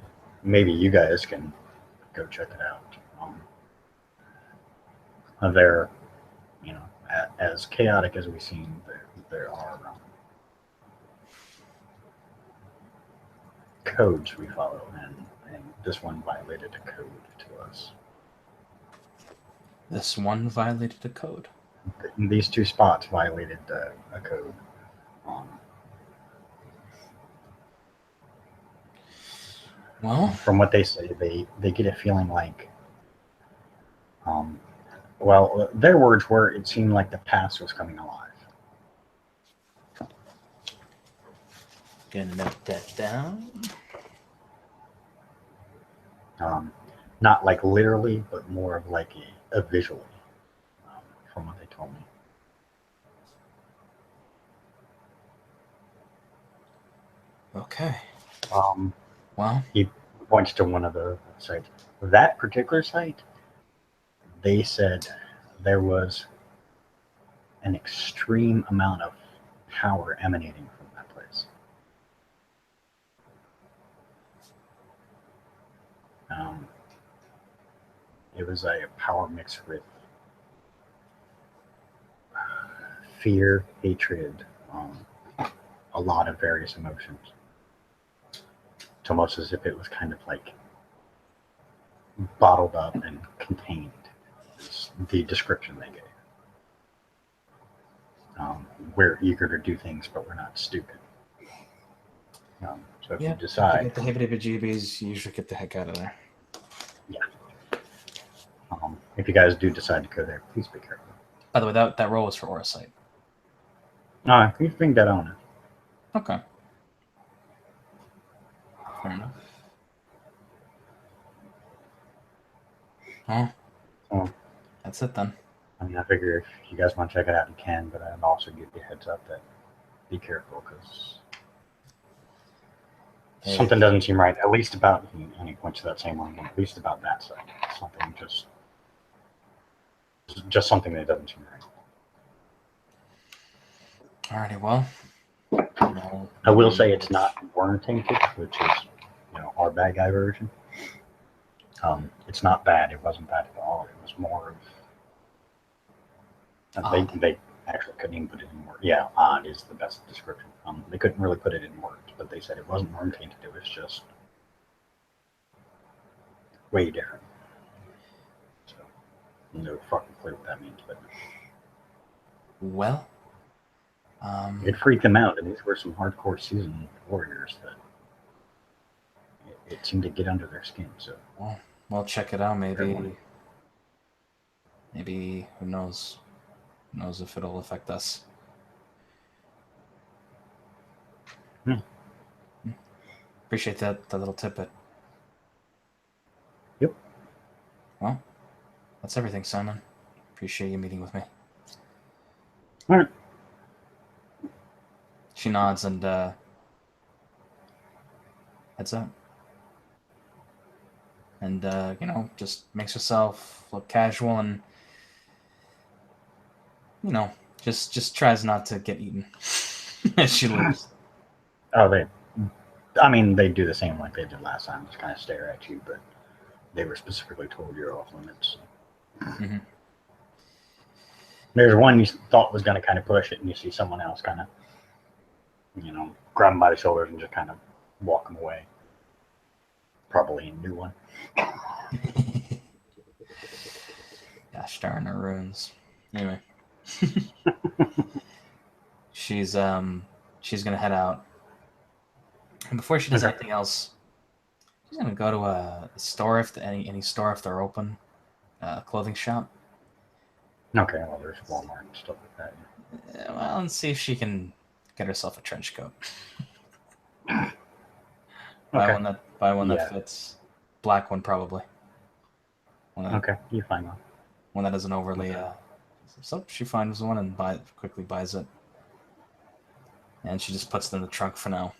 maybe you guys can go check it out. They're, as chaotic as we've seen, there are codes we follow, and this one violated a code to us. This one violated the code. These two spots violated a code. Well, from what they say, they get a feeling like, their words were, it seemed like the past was coming alive. Gonna note that down. Not like literally, but more of like a visually, from what they told me. Okay. Well, he points to one of the sites. That particular site, they said there was an extreme amount of power emanating from that place. It was a power mixed with fear, hatred, a lot of various emotions. It's almost as if it was kind of like bottled up and contained. Is the description they gave. We're eager to do things, but we're not stupid. So if you decide, if you get the heebie-jeebies, you should get the heck out of there. Yeah. If you guys do decide to go there, please be careful. By the way, that roll was for Oracite. No, you think that on it. Okay. Fair enough. Well, that's it then. I mean, I figure if you guys want to check it out, you can, but I'd also give you a heads up that be careful, because something doesn't seem right, at least about, and he points to that same one, at least about that side. Something just something that doesn't seem right. Alrighty, well. I will say it's not worm tainted, which is, our bad guy version. It's not bad. It wasn't bad at all. It was more of they actually couldn't even put it in words. Yeah, odd is the best description. They couldn't really put it in words, but they said it wasn't worm tainted. It was just way different. So no fucking clue what that means, but well, it freaked them out, and these were some hardcore seasoned warriors that it seemed to get under their skin. So well, check it out. Maybe who knows? Who knows if it'll affect us. Hmm. Appreciate that little tidbit. Yep. Well, that's everything, Simon. Appreciate you meeting with me. All right. She nods and heads out. And, just makes herself look casual and, just tries not to get eaten as she leaves. Oh, they do the same like they did last time, just kind of stare at you, but they were specifically told you're off limits. Mm-hmm. There's one you thought was going to kind of push it, and you see someone else kind of, grab him by the shoulders and just kind of walk him away. Probably a new one. Gosh darn her runes. Anyway. She's gonna head out. And before she does anything else, she's gonna go to a store if any store if they're open. Clothing shop. Okay, well, there's Walmart and stuff like that. Well, and see if she can get herself a trench coat. Buy one that fits. Black one probably. Okay, you find one. One that isn't overly. So she finds one and quickly buys it, and she just puts it in the trunk for now.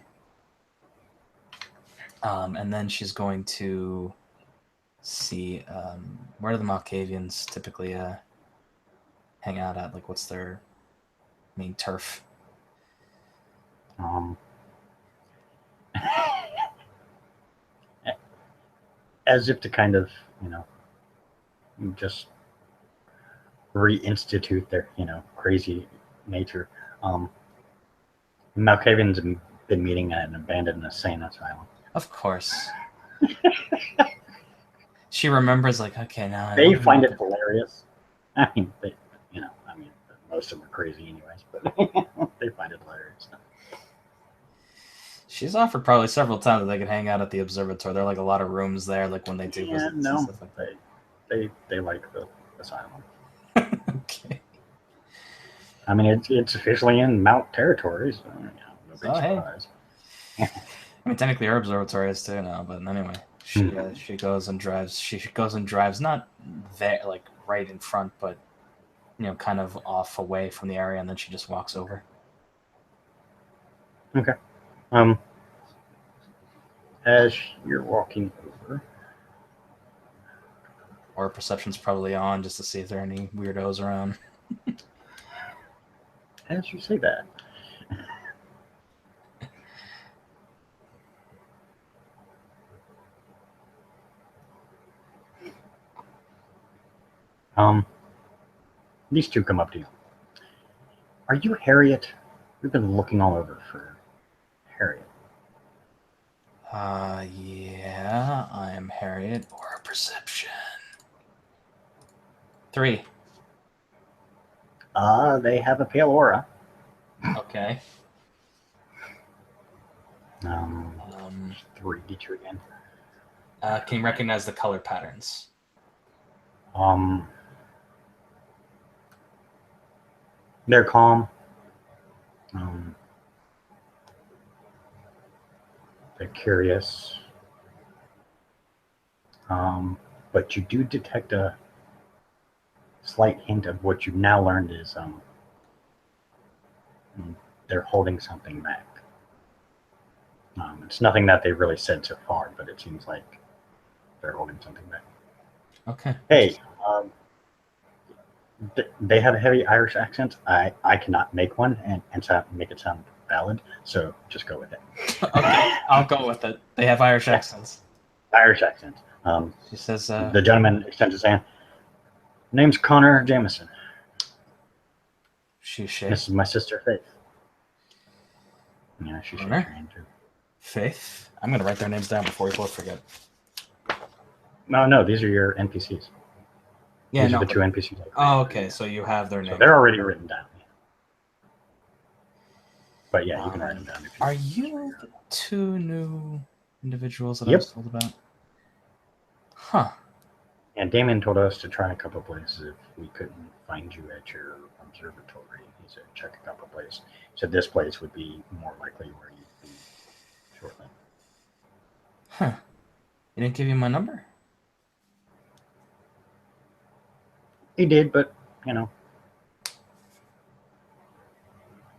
And then she's going to see where do the Malkavians typically hang out at? Like, what's their main turf? As if to kind of, just reinstitute their, crazy nature. Malkavians have been meeting at an abandoned insane asylum. Of course. She remembers, like, okay, now they find it hilarious. I mean, most of them are crazy anyways, but they find it hilarious. She's offered probably several times that they could hang out at the observatory. There are like a lot of rooms there, like when they do visits and stuff like that. They like the asylum. Okay. I mean, it's officially in Mount territory, so no big surprise. Hey. I mean, technically, our observatory is too now, but anyway, she goes and drives. She goes and drives not there, like right in front, but kind of off away from the area, and then she just walks over. Okay. As you're walking over, or perception's probably on just to see if there are any weirdos around. As you say that. These two come up to you. Are you Harriet? We've been looking all over for Harriet. Yeah, I am Harriet. Or perception. 3. They have a pale aura. Okay. 3, get you again. Can you recognize the color patterns? They're calm. They're curious. But you do detect a slight hint of what you've now learned is they're holding something back. It's nothing that they've really said so far, but it seems like they're holding something back. Okay. Hey, they have a heavy Irish accent. I cannot make one and make it sound valid, so just go with it. Okay, I'll go with it. They have Irish accents. Irish accents. She says, the gentleman extends his hand. Name's Connor Jameson. This is my sister, Faith. Yeah, she shakes your hand too. Faith? I'm going to write their names down before we both forget. No, these are your NPCs. Yeah, these are the 2 NPCs. Oh, okay, so you have their names. So they're already written down. But yeah, you can write them down. Are you the 2 new individuals that I was told about? Huh. And Damon told us to try a couple places if we couldn't find you at your observatory. He said check a couple places. He said this place would be more likely where you'd be shortly. Huh. He didn't give you my number? He did, but you know,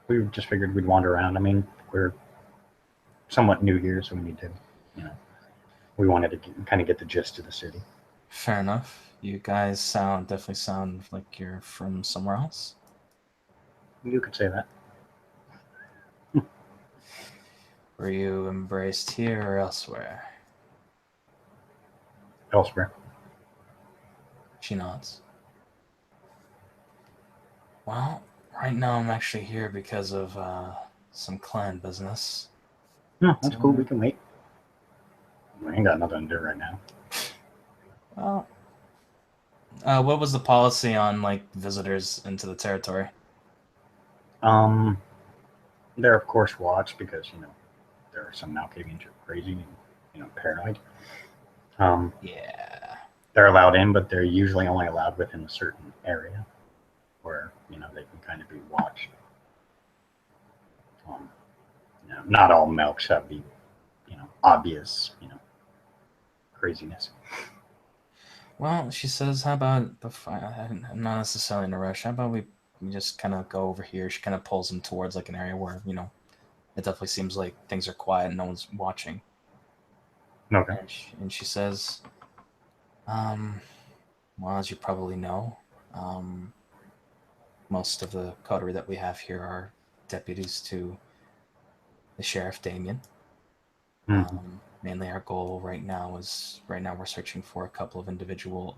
we just figured we'd wander around. I mean, we're somewhat new here, so we need to, you know, we wanted to kind of get the gist of the city. Fair enough. You guys definitely sound like you're from somewhere else. You could say that. Were you embraced here or elsewhere? Elsewhere. She nods. Well, right now I'm actually here because of some clan business. No, that's cool. We can wait. We ain't got nothing to do right now. Well, what was the policy on like visitors into the territory? They're of course watched because you know there are some Malkavians who are crazy and you know paranoid. Yeah. They're allowed in, but they're usually only allowed within a certain area where you know they can kind of be watched. You know, not all Melks have the you know obvious you know craziness. Well, she says, how about I'm not necessarily in a rush. How about we just kind of go over here? She kind of pulls him towards like an area where, you know, it definitely seems like things are quiet and no one's watching. Okay. And she says, well, as you probably know, most of the coterie that we have here are deputies to the Sheriff Damien. Mainly our goal right now we're searching for a couple of individuals,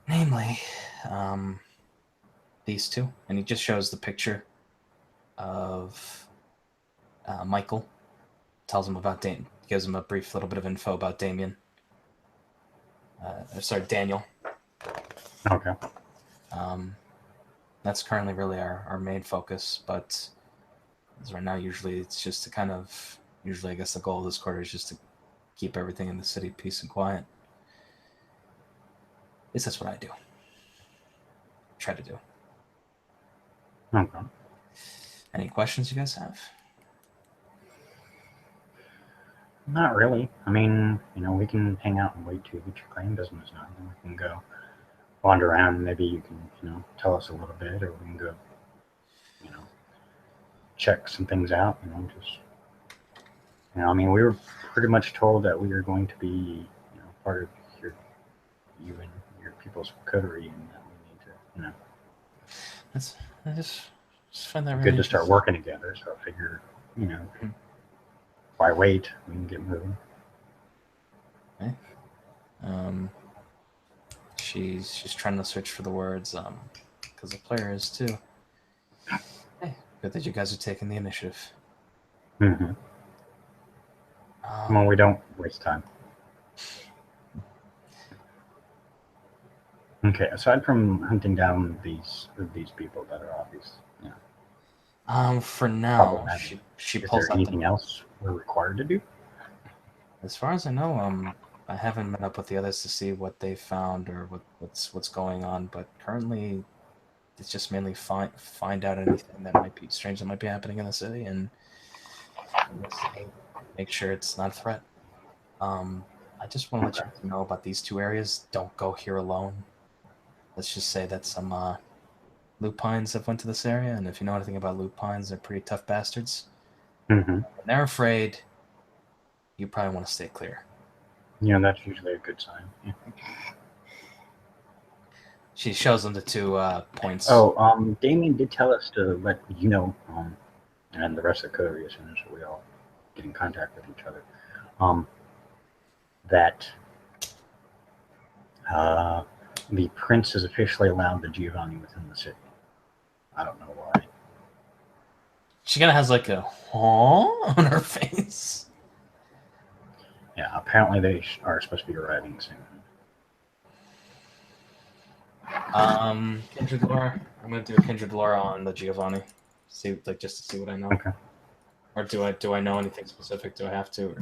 namely these two. And he just shows the picture of Michael, tells him about gives him a brief little bit of info about Damien. Daniel. Okay. That's currently really our main focus, but as right now, usually it's just to kind of, I guess the goal of this quarter is just to keep everything in the city peace and quiet. At least that's what I do. Try to do. Okay. Any questions you guys have? Not really. I mean, you know, we can hang out and wait till you get your claim business done. Then we can go wander around. And maybe you can, you know, tell us a little bit, or we can go, you know, check some things out. You know, just, you know, I mean, we were pretty much told that we were going to be, you know, part of you and your people's coterie, and that we need to, you know, I just find that good really to start working together. So I figure, you know, why wait? We can get moving. Okay. She's trying to search for the words, because the player is too. Hey, good that you guys are taking the initiative. Mm-hmm. Well, we don't waste time. Okay. Aside from hunting down these people that are obvious, you know, for now, she is pulls there out anything else we're required to do? As far as I know, I haven't met up with the others to see what they found or what's going on. But currently, it's just mainly find out anything that might be strange that might be happening in the city and make sure it's not a threat. I just want to let you guys know about these two areas. Don't go here alone. Let's just say that some lupines have went to this area, and if you know anything about lupines, they're pretty tough bastards. Mm-hmm. When they're afraid, you probably want to stay clear. You know, that's usually a good sign. Yeah. She shows them the two points. Oh, Damien did tell us to let you know, and the rest of the coterie as soon as we all get in contact with each other, that the prince has officially allowed the Giovanni within the city. I don't know why. She kind of has like a "huh" on her face. Yeah, apparently they are supposed to be arriving soon. Kindred lore. I'm gonna do a kindred lore on the Giovanni. See, like, just to see what I know. Okay. Or do I know anything specific? Do I have to?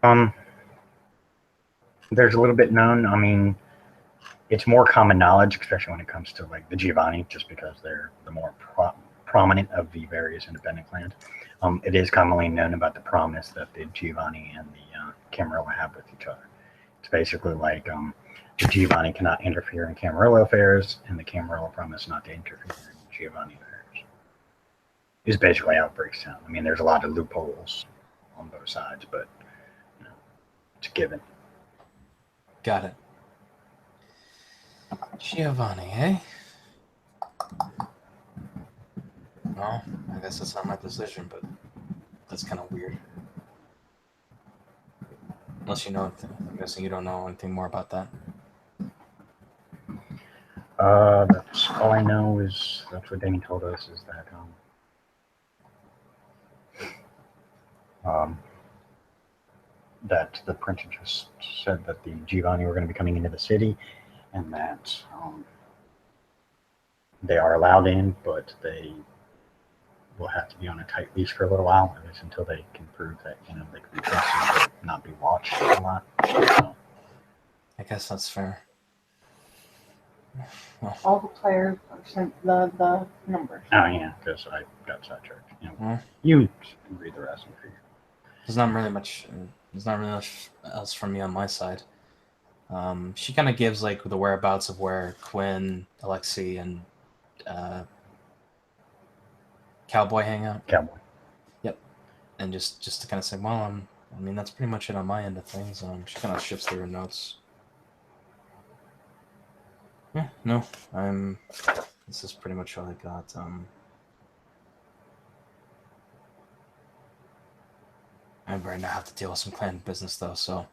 Or... there's a little bit known. I mean, it's more common knowledge, especially when it comes to like the Giovanni, just because they're the more prominent of the various independent clans. It is commonly known about the promise that the Giovanni and the Camarilla have with each other. It's basically like the Giovanni cannot interfere in Camarilla affairs, and the Camarilla promise not to interfere in Giovanni affairs. Is basically how it breaks down. I mean, there's a lot of loopholes on both sides, but you know, it's a given. Got it. Giovanni, eh? Well, I guess that's not my position, but that's kind of weird. Unless you know anything. I'm guessing you don't know anything more about that. That's all I know is that's what Danny told us is that that the prince just said that the Giovanni were going to be coming into the city, and that they are allowed in, but they will have to be on a tight leash for a little while, at least until they can prove that they can be trusted but not be watched a lot. So, I guess that's fair. Well, All the players are sent the numbers. oh yeah, because I got sidetracked. well, You read the rest and figure. there's not really much. There's not really much else from me on my side. She kind of gives like the whereabouts of where Quinn, Alexi, and Cowboy hang out. Cowboy. Yep. And just to kind of say, well, I mean, that's pretty much it on my end of things. She kind of shifts through her notes. Yeah, no, this is pretty much all I got. I right now have to deal with some clan business though, so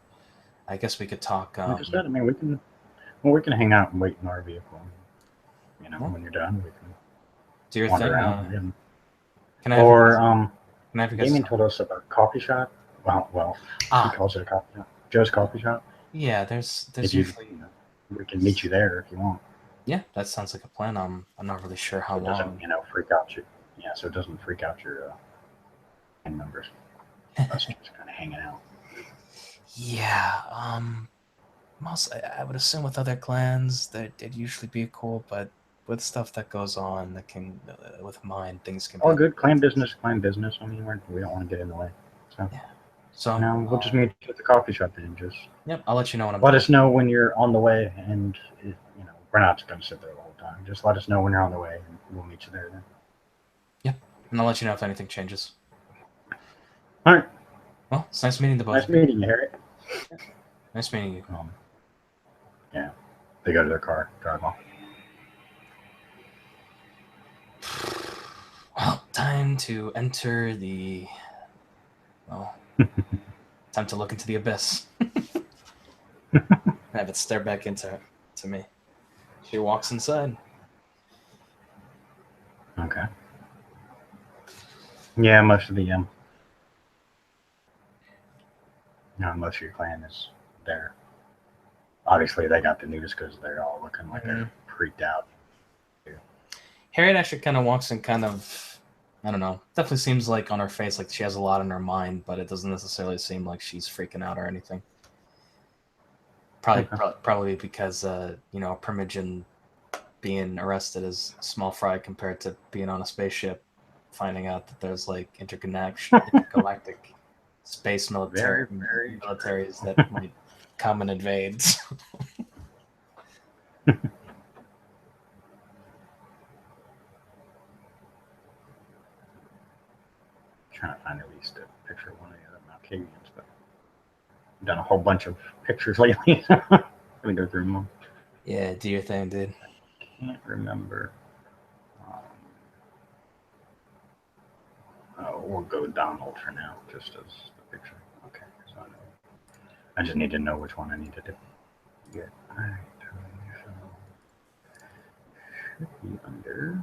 I guess we could talk. Like I said, I mean, we can hang out and wait in our vehicle. You know, when you're done, we can do your wander thing. around. And, Can I have you guys Damien told us about a coffee shop. Well, he calls it a coffee shop. Joe's coffee shop. Yeah, there's If usually. We can meet you there if you want. Yeah, that sounds like a plan. I'm not really sure how It long. doesn't, freak out you. Yeah, so it doesn't freak out your band members. Us just kind of hanging out. Yeah, most I would assume with other clans that it'd usually be cool, but with stuff that goes on that can with mine things can. All good. Clan business. I mean, we don't want to get in the way. So. Yeah. So we'll just meet you at the coffee shop then. Just I'll let you know when I'm. Let us know when you're on the way, and we're not going to sit there the whole time. Just let us know when you're on the way, and we'll meet you there then. Yep, and I'll let you know if anything changes. All right. Well, it's nice meeting the both. Nice meeting you, Harriet. Nice meeting you. Yeah, they go to their car, drive off. Well, time to enter the. Well, time to look into the abyss. Have it stare back into me. She walks inside. Okay. Yeah, most of the most of your clan is there. Obviously, they got the news because they're all looking like they're freaked out. Harriet actually kind of walks in kind of, I don't know, definitely seems like on her face like she has a lot on her mind, but it doesn't necessarily seem like she's freaking out or anything. Probably because, Primogen being arrested is small fry compared to being on a spaceship, finding out that there's like intergalactic space militaries that might come and invade. Trying to find at least a picture of one of the other Malkavians, but I've done a whole bunch of pictures lately. I'm gonna go through them. Yeah, do your thing, dude. I can't remember. We'll go Donald for now, just as the picture. Okay, so I just need to know which one I need to do. Yeah, all right. So should be under.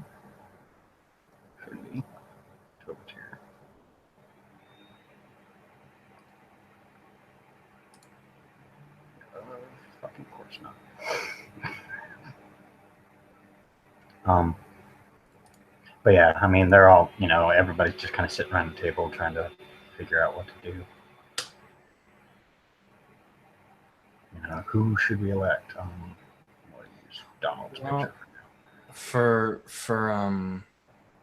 Should be. Here. Fucking course not. But yeah, I mean, they're all, everybody's just kind of sitting around the table trying to figure out what to do. Who should we elect? We'll use Donald's Well, picture for now. for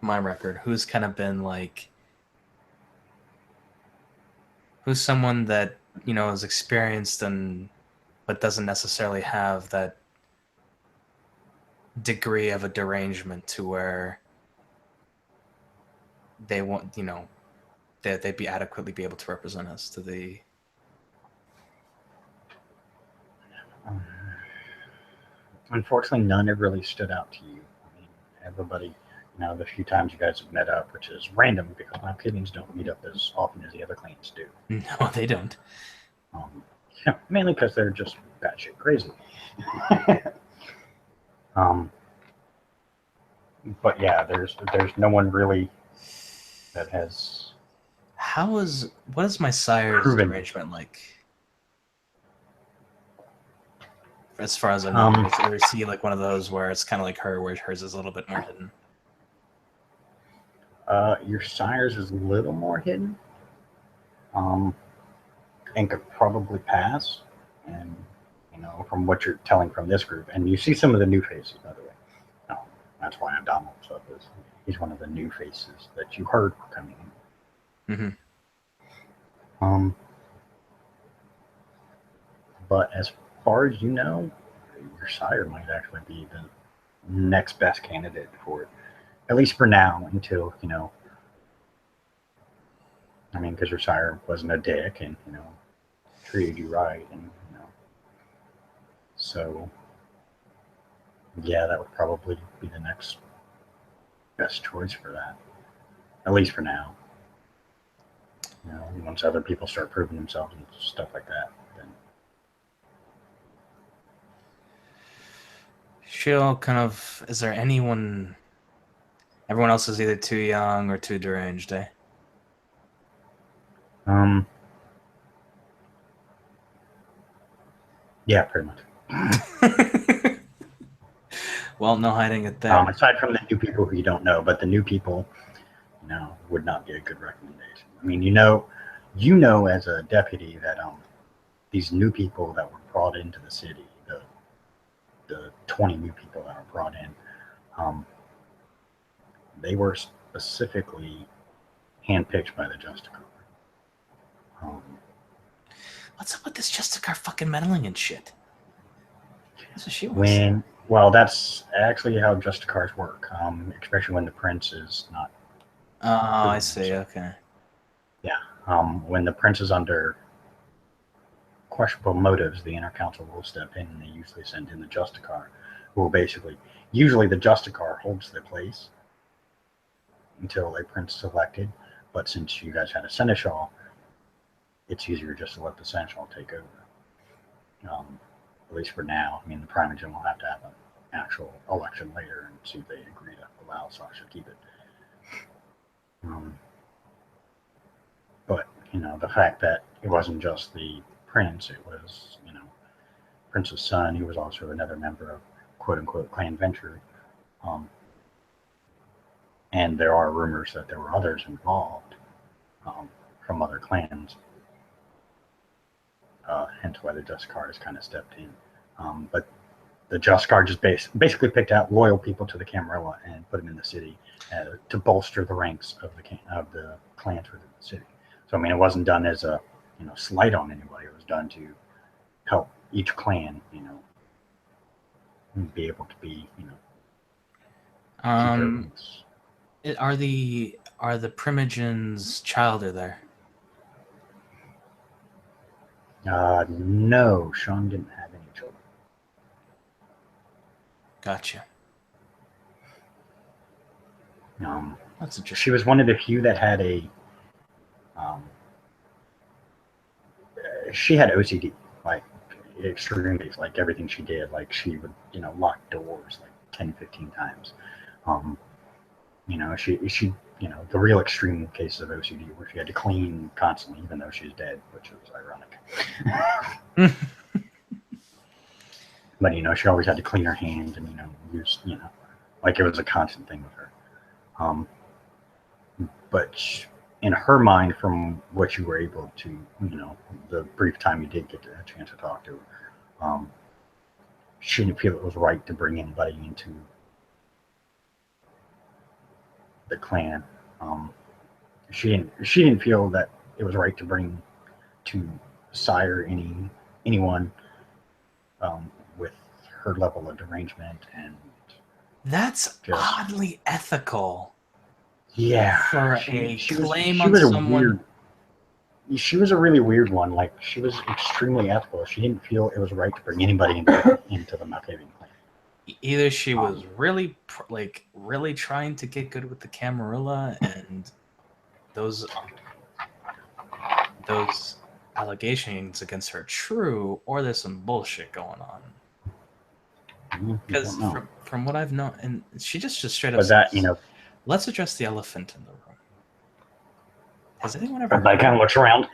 my record, who's kind of been like, who's someone that is experienced and but doesn't necessarily have that degree of a derangement to where they want that they'd be adequately be able to represent us to the. Um, Unfortunately, none have really stood out to you. I mean, everybody, the few times you guys have met up, which is random because my kiddies don't meet up as often as the other clans do. No, they don't. Mainly because they're just batshit crazy. But yeah, there's no one really that has. What is my sire's Proven. arrangement like? As far as I know, or is he like one of those where it's kind of like her, where hers is a little bit more hidden? Your sire's is a little more hidden, and could probably pass. And from what you're telling from this group, and you see some of the new faces, by the way. That's why I'm Donald's up is he's one of the new faces that you heard were coming in. Mm-hmm. But as far as you know, your sire might actually be the next best candidate for it, at least for now, until because your sire wasn't a dick and treated you right, and so yeah, that would probably be the next best choice for that, at least for now. Once other people start proving themselves and stuff like that, then she'll kind of. Is there anyone? Everyone else is either too young or too deranged, eh? Yeah, pretty much. Well, no hiding it there. Aside from the new people who you don't know, but the new people, would not be a good recommendation. I mean, as a deputy that these new people that were brought into the city, the 20 new people that were brought in, they were specifically handpicked by the Justicar. What's up with this Justicar fucking meddling and shit? That's what she wants. Well, that's actually how Justicars work, especially when the prince is not. Oh, I see. Okay. Yeah. When the prince is under questionable motives, the inner council will step in, and they usually send in the Justicar, who will usually the Justicar holds their place until a prince is elected. But since you guys had a seneschal, it's easier just to let the seneschal take over. At least for now. I mean, the primogen will have to have an actual election later and see if they agree to allow Sasha to keep it. But the fact that it wasn't just the prince, it was Prince's son, who was also another member of quote unquote Clan Venture. And there are rumors that there were others involved from other clans. Hence why the Justicar has kind of stepped in. But the Justicar just basically picked out loyal people to the Camarilla and put them in the city to bolster the ranks of the clans within the city. So I mean, it wasn't done as a slight on anybody. It was done to help each clan be able to be keep their ranks. Are the Primogen's child there? No, Sean didn't have any children. Gotcha. That's interesting. She was one of the few that had she had OCD, like extremely, like everything she did, like she would, lock doors like 10, 15 times. She the real extreme cases of OCD where she had to clean constantly, even though she's dead, which was ironic. But she always had to clean her hands and use like it was a constant thing with her. But in her mind, from what you were able to the brief time you did get a chance to talk to her, Um, she didn't feel it was right to bring anybody into the clan. Um, she didn't feel that it was right to bring to sire anyone with her level of derangement and That's just oddly ethical. yeah. For a claim she on was a someone. weird. She was a really weird one. Like she was extremely ethical. She didn't feel it was right to bring anybody into the Malkavian clan. Either she was really really trying to get good with the Camarilla, and those allegations against her true, or there's some bullshit going on. Because from what I've known, and she just straight up says, let's address the elephant in the room. Has anyone ever? Everybody kind of looks around.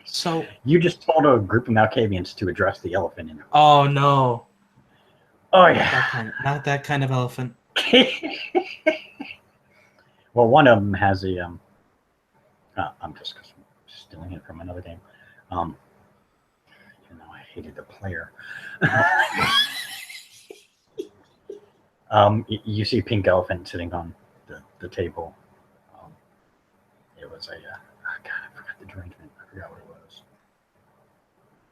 So you just told a group of Malkavians to address the elephant in the room. Oh no! Oh yeah! Not that kind of elephant. Well, one of them has a I'm just stealing it from another game. Even though I hated the player. You see a pink elephant sitting on the table. It was God, I forgot the derangement. I forgot what it was.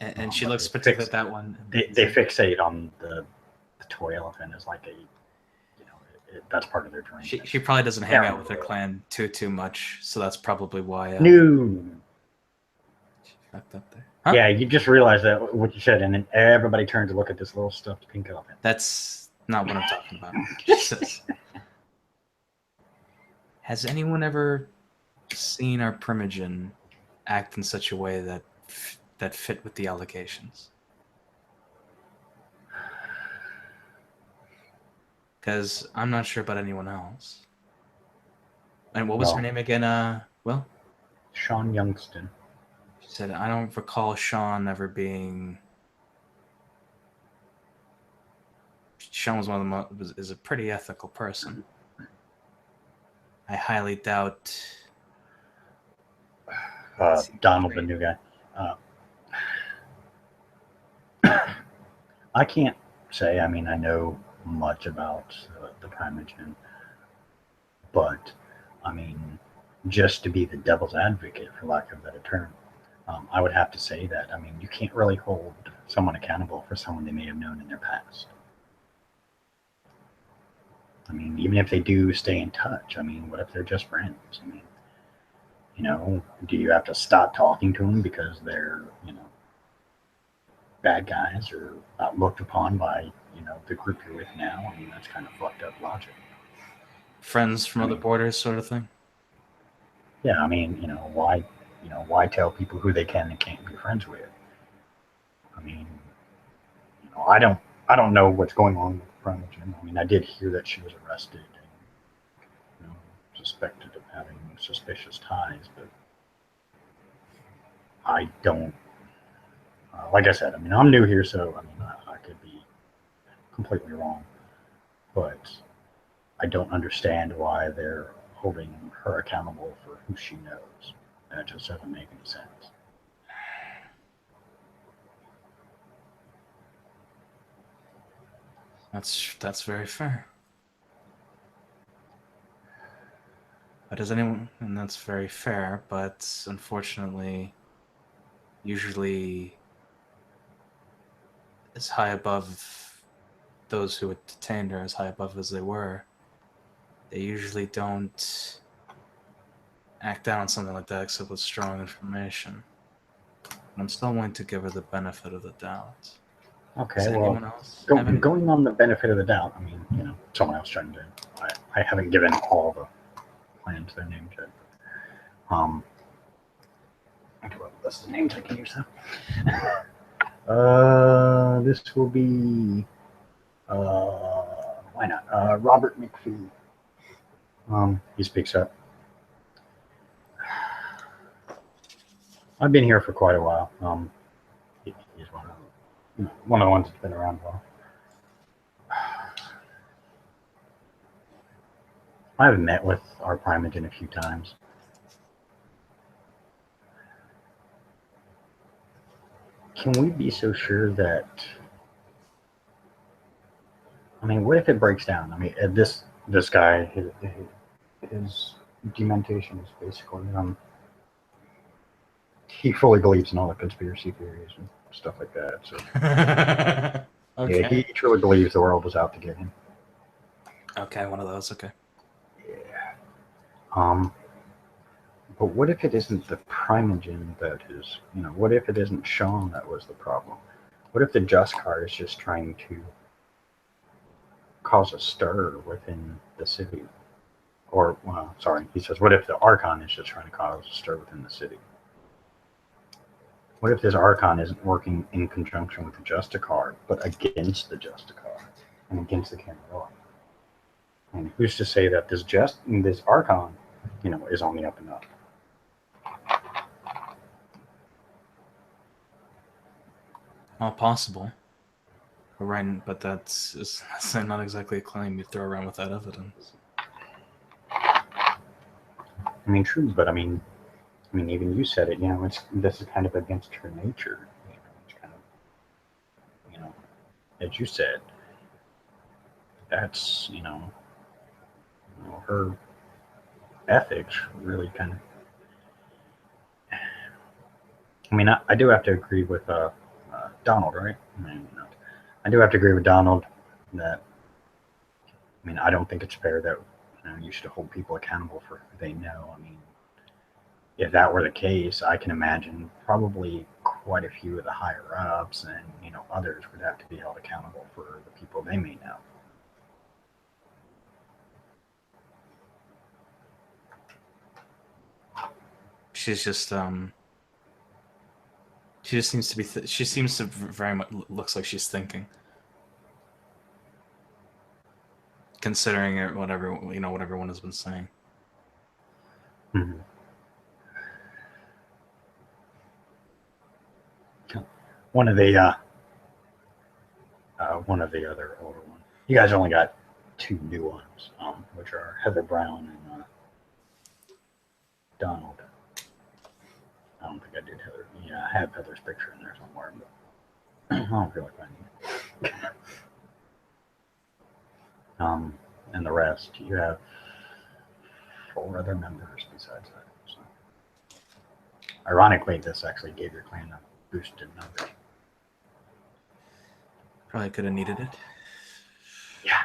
And she looks particularly at that one. They fixate on the toy elephant as like a, that's part of their derangement. She probably doesn't hang out with her clan too much, so that's probably why. No. She fucked up there. Huh? Yeah, you just realized that what you said, and then everybody turned to look at this little stuffed pink elephant. That's not what I'm talking about. Has anyone ever seen our Primogen act in such a way that fit with the allegations? Because I'm not sure about anyone else. And what was her name again? Will? Sean Youngston. She said, I don't recall Sean ever being... Sean was one of the is a pretty ethical person. I highly doubt... Donald, the new guy. I can't say, I mean, I know much about the Primogen, but, I mean, just to be the devil's advocate, for lack of a better term, I would have to say that, I mean, you can't really hold someone accountable for someone they may have known in their past. I mean, even if they do stay in touch, I mean, what if they're just friends? I mean, do you have to stop talking to them because they're, bad guys or not looked upon by, the group you're with now? I mean, that's kind of fucked up logic. Friends from other borders sort of thing? Yeah, I mean, why tell people who they can and can't be friends with? I mean, I don't know what's going on with Primogen. I mean, I did hear that she was arrested and, suspected of having suspicious ties, but I don't, like I said, I mean, I'm new here, so, I mean, I could be completely wrong, but I don't understand why they're holding her accountable for who she knows. That just doesn't make any sense. That's very fair. But does anyone, and that's very fair, but unfortunately, usually as high above those who had detained her, as high above as they were, they usually don't act out on something like that except with strong information. And I'm still willing to give her the benefit of the doubt. Okay, well, going on the benefit of the doubt, I mean, someone else trying to. I haven't given all the plans their names yet. I do have a list of names I can use now. This will be. Why not? Robert McPhee. He speaks up. I've been here for quite a while. He's one of the ones that's been around a while. I've met with our Primogen a few times. can we be so sure that? I mean, what if it breaks down? I mean, this guy, his dementation is basically he fully believes in all the conspiracy theories and stuff like that. So Okay. yeah, he truly believes the world was out to get him. Okay, one of those. Okay. Yeah. But what if it isn't the primogen that is? What if it isn't Sean that was the problem? What if the Just Card is just trying to cause a stir within the city? Or, well, sorry, he says, what if the Archon is just trying to cause a stir within the city? What if this Archon isn't working in conjunction with the Justicar, but against the Justicar and against the Camarilla? And who's to say that this Archon, is on the up and up? All possible. But that's not exactly a claim you throw around without evidence. I mean, true, but I mean, even you said it. This is kind of against her nature. It's kind of, as you said, that's her ethics really kind of. I mean, I do have to agree with Donald, right? I do have to agree with Donald that. I mean, I don't think it's fair that you should hold people accountable for who they know. I mean, if that were the case, I can imagine probably quite a few of the higher ups and others would have to be held accountable for the people they may know. She's just she just seems to be she seems to very much looks like she's thinking, considering what everyone has been saying. Mm-hmm. One of the other older ones. You guys only got two new ones, which are Heather Brown and Donald. I don't think I did Heather. Yeah, I have Heather's picture in there somewhere, but I don't feel like finding it. And the rest, you have 4 other members besides that. So. Ironically, this actually gave your clan a boost in numbers. Probably could have needed it. Yeah.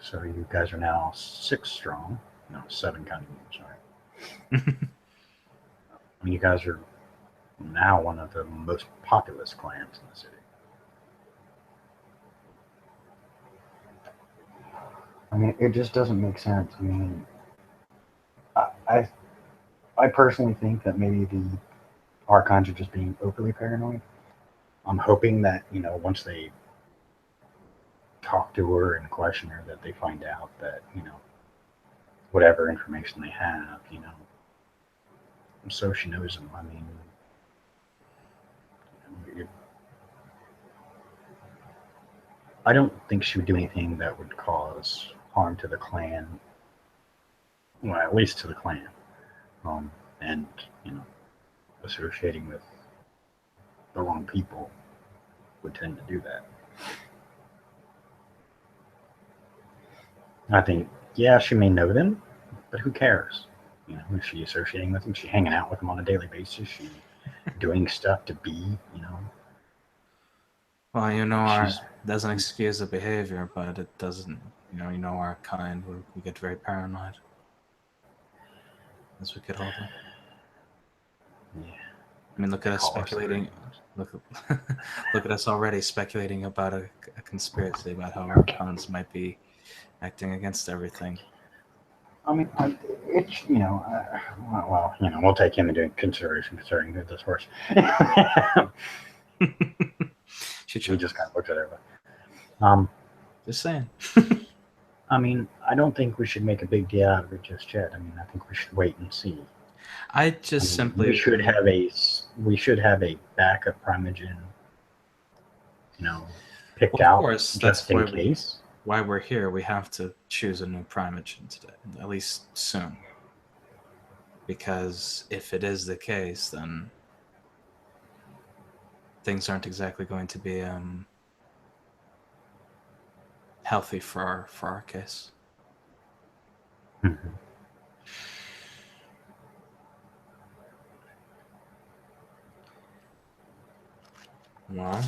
So you guys are now 6 strong. No, 7 counting you, sorry. I mean, you guys are now one of the most populous clans in the city. I mean, it just doesn't make sense. I mean, I personally think that maybe the Archons are just being overly paranoid. I'm hoping that, once they talk to her and question her, that they find out that, whatever information they have, so she knows them. I mean, I don't think she would do anything that would cause harm to the clan. Well, at least to the clan. And, associating with the wrong people would tend to do that. I think, yeah, she may know them, but who cares? Is she associating with them? Is she hanging out with them on a daily basis? Is she doing stuff to be, Well, doesn't excuse the behavior, but it doesn't, our kind, we get very paranoid. As we get older. Yeah. I mean, look at us speculating. Look at us already speculating about a conspiracy about how our cons might be acting against everything. I mean, it's well, we'll take him into consideration concerning this horse. He just kind of looks at everybody. Just saying. I mean, I don't think we should make a big deal out of it just yet. I mean, I think we should wait and see. We should have a backup primogen, picked out. Of course, just in case. Why we're here, we have to choose a new primogen today, at least soon. Because if it is the case, then things aren't exactly going to be healthy for our case. Mm-hmm. Well,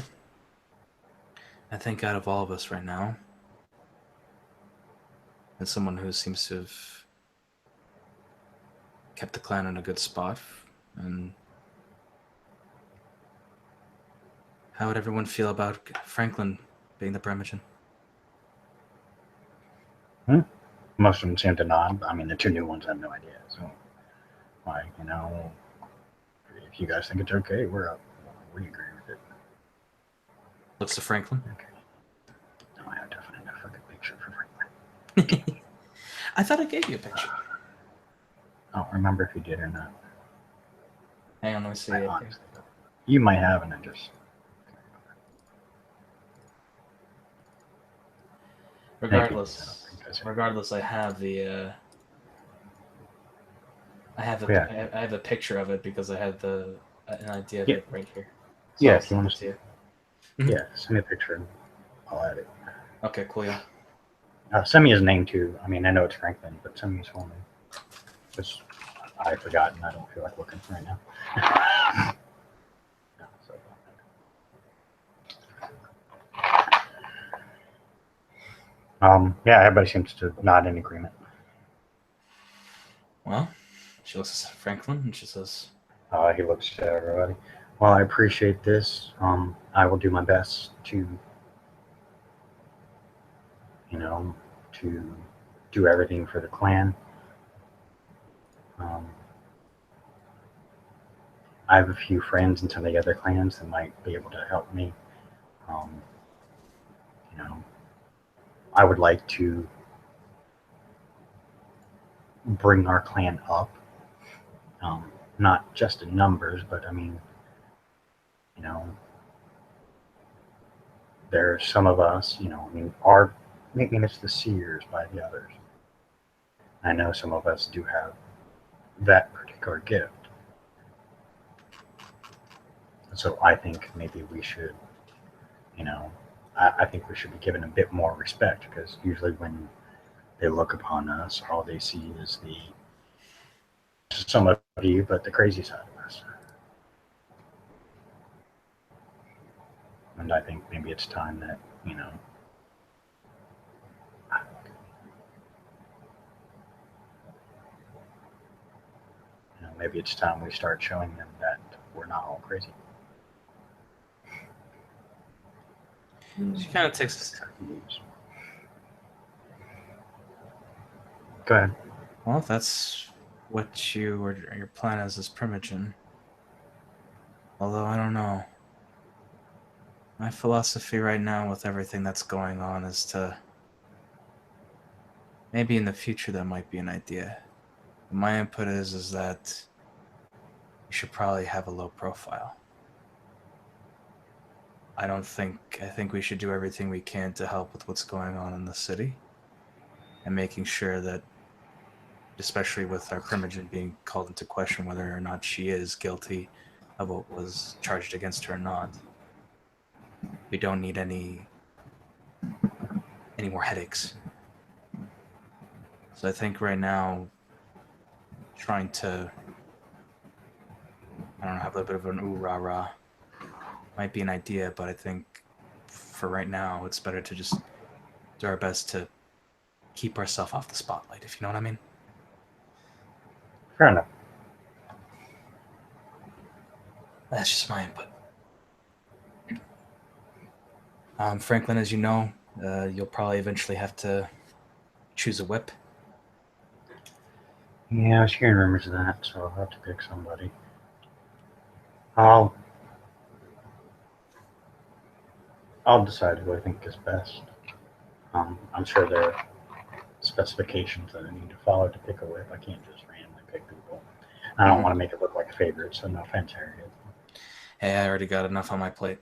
I think out of all of us right now, as someone who seems to have kept the clan in a good spot, and how would everyone feel about Franklin being the Primogen? Most of them seem to nod. I mean, the two new ones have no idea. So, like, you know, if you guys think it's okay, we're up. We agree with it. Looks to Franklin. Okay. No, I have definitely enough fucking picture for Franklin. I thought I gave you a picture. I don't remember if you did or not. Hang on, let me see. I honestly don't. You might have, and I just. Regardless, I have I have a picture of it because I had an idea of it right here. So Yeah, I'll if you want send it to. you. Yeah, send me a picture. And I'll add it. Okay, cool. Yeah. Send me his name too. I mean, I know it's Franklin, but send me his full name. Because I forgot and I don't feel like looking right now. No, so. Yeah, everybody seems to nod in agreement. Well, she looks at Franklin and she says, He looks at everybody. Well, I appreciate this. I will do my best to, to do everything for the clan. I have a few friends in some of the other clans that might be able to help me. You know, I would like to bring our clan up. Not just in numbers, but I mean, there's some of us, maybe it's the seers by the others. I know some of us do have that particular gift. So I think maybe we should, I think we should be given a bit more respect because usually when they look upon us, all they see is some of you, but the crazy side of us. And I think maybe it's time that, maybe it's time we start showing them that we're not all crazy. she kind of takes this. Go ahead. Well, if that's what your plan is as Primogen. Although I don't know. My philosophy right now with everything that's going on is to maybe in the future that might be an idea. My input is that you should probably have a low profile. I think we should do everything we can to help with what's going on in the city and making sure that, especially with our Primogen being called into question whether or not she is guilty of what was charged against her or not, we don't need any more headaches. So I think right now, trying to, I don't know, have a little bit of an ooh rah rah might be an idea, but I think for right now, it's better to just do our best to keep ourselves off the spotlight, if you know what I mean. Fair enough. That's just my input. Franklin, as you know, you'll probably eventually have to choose a whip. Yeah, I was hearing rumors of that, so I'll have to pick somebody. I'll decide who I think is best. I'm sure there are specifications that I need to follow to pick a whip. I can't just randomly pick people. I don't want to make it look like a favorite, so no offense, Harriet. Hey, I already got enough on my plate.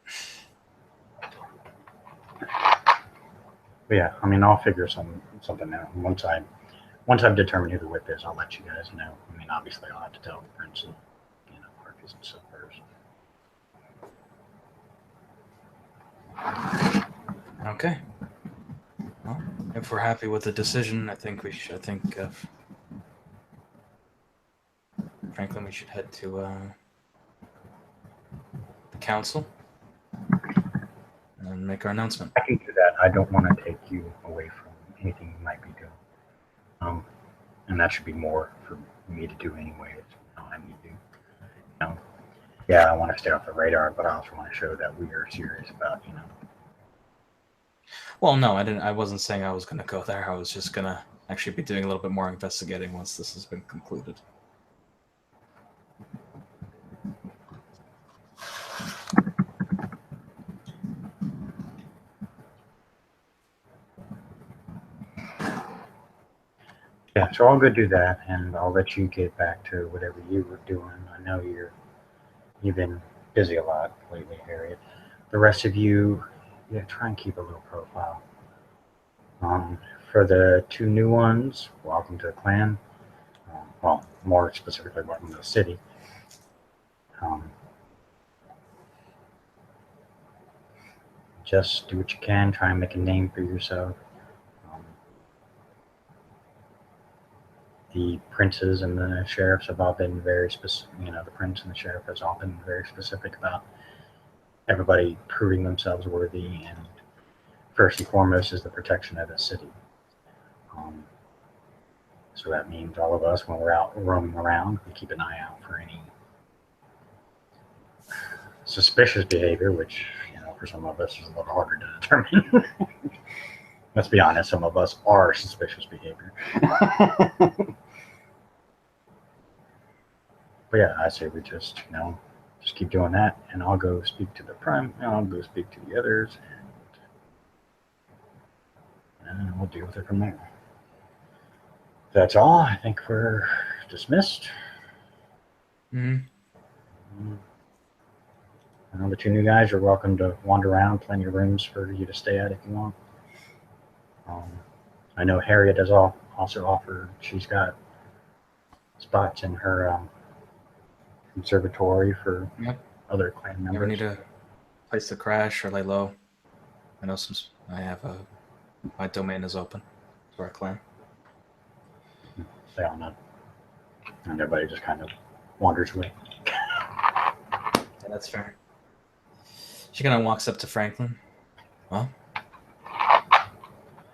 But yeah, I mean, I'll figure something out. Once I've determined who the whip is, I'll let you guys know. I mean, obviously, I'll have to tell the prince and Harpies and stuff first. Okay. Well, if we're happy with the decision, I think we should. I think, Franklin, we should head to the council and make our announcement. I can do that. I don't want to take you away from anything you might be doing. And that should be more for me to do anyway. I need to. Yeah, I want to stay off the radar, but I also want to show that we are serious about, Well, no, I didn't. I wasn't saying I was going to go there. I was just going to actually be doing a little bit more investigating once this has been concluded. Yeah, so I'll go do that, and I'll let you get back to whatever you were doing. I know you've been busy a lot lately, Harriet. The rest of you, yeah, try and keep a little profile. For the two new ones, welcome to the clan. Well, more specifically, welcome to the city. Just do what you can. Try and make a name for yourself. The princes and the sheriffs have all been very specific. The prince and the sheriff has all been very specific about everybody proving themselves worthy, and first and foremost is the protection of the city. So that means all of us, when we're out roaming around, we keep an eye out for any suspicious behavior, which, for some of us is a little harder to determine. Let's be honest, some of us are suspicious behavior. But yeah, I say we just keep doing that, and I'll go speak to the prime. I'll go speak to the others, and we'll deal with it from there. That's all. I think we're dismissed. Mm-hmm. The two new guys are welcome to wander around. Plenty of rooms for you to stay at if you want. I know Harriet has also offered. She's got spots in her conservatory for other clan members. Ever need a place to crash or lay low? I know my domain is open to our clan. They all know. And everybody just kind of wanders away. Yeah, that's fair. She kind of walks up to Franklin. Well,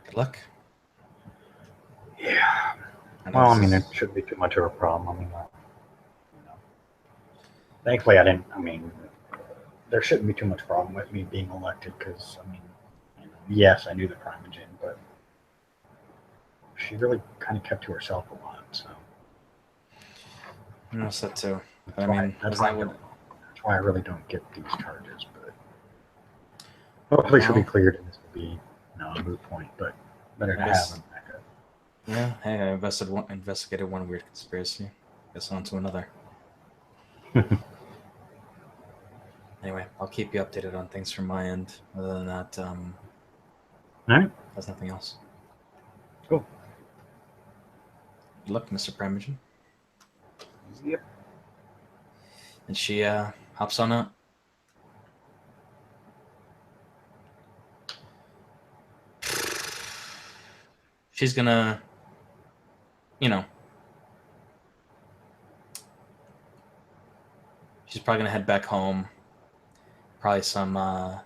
good luck. Yeah. Well, it shouldn't be too much of a problem. Thankfully, there shouldn't be too much problem with me being elected because, yes, I knew the Primogen, but she really kind of kept to herself a lot, so. I noticed that too. But that's why I really don't get these charges, but hopefully she'll be cleared and this will be a moot point, but better to have them back up. Yeah, hey, I investigated one weird conspiracy. Guess on to another. Anyway, I'll keep you updated on things from my end. Other than that, all right. There's nothing else. Cool. Good luck, Mr. Primogen. Yep. And she hops on up. She's gonna, she's probably gonna head back home. Probably some, a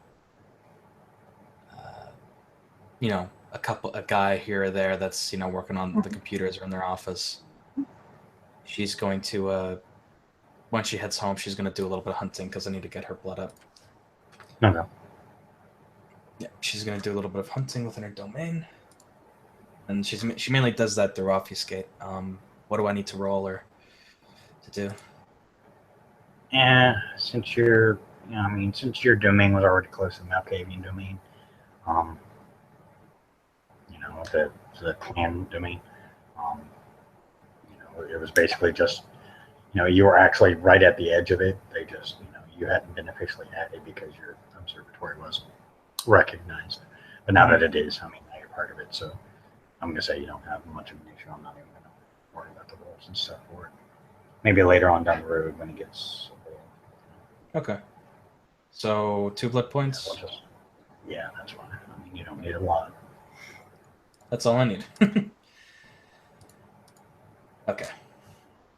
guy here or there that's working on the computers or in their office. She's going to, when she heads home, she's going to do a little bit of hunting because I need to get her blood up. Okay. Yeah, she's going to do a little bit of hunting within her domain, and she mainly does that through obfuscate. What do I need to roll or to do? Yeah, since your domain was already close to the Malkavian domain, the clan domain, it was basically just, you were actually right at the edge of it. They just, you hadn't been officially added because your observatory wasn't recognized. But now that it is, now you're part of it. So I'm going to say you don't have much of an issue. I'm not even going to worry about the rules and stuff for it. Maybe later on down the road when it gets. Okay. So 2 blood points. Yeah, that's fine. I mean, you don't need a lot. That's all I need. Okay.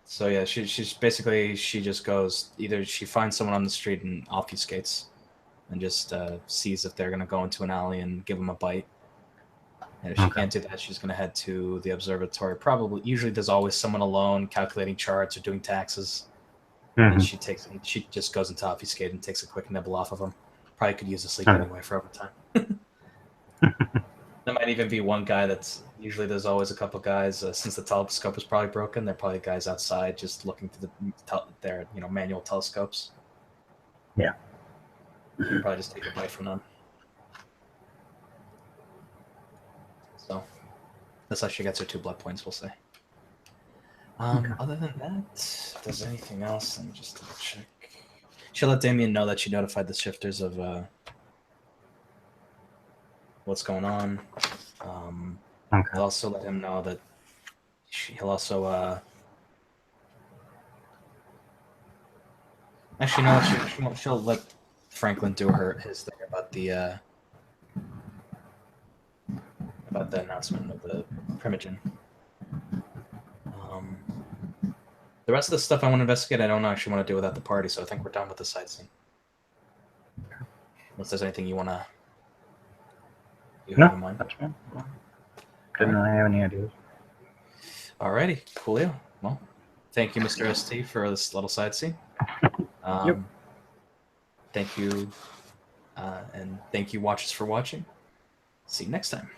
So yeah, she's basically she just goes either she finds someone on the street and obfuscates, and just sees if they're gonna go into an alley and give them a bite. And if she Okay. can't do that, she's gonna head to the observatory. Probably, usually, there's always someone alone calculating charts or doing taxes. And Mhm. she just goes into obfuscate and takes a quick nibble off of them. Probably could use a sleep Okay. anyway for overtime. There might even be one guy that's usually there's always a couple guys since the telescope is probably broken. There are probably guys outside just looking through their manual telescopes. Yeah. Probably just take a bite from them. So that's how she gets her 2 blood points. We'll say. Other than that, if there's anything else, let me just double check. She'll let Damien know that she notified the shifters of what's going on. Okay. I'll also let him know that he'll also actually no, she'll let Franklin do his thing about the announcement of the Primogen. The rest of the stuff I want to investigate, I don't actually want to do without the party, so I think we're done with the sightseeing. Unless there's anything you have in No, mind. that's fine. Didn't really have any ideas. Alrighty, coolio. Well, thank you, Mr. ST, for this little sightseeing. Yep. Thank you, and thank you, watchers, for watching. See you next time.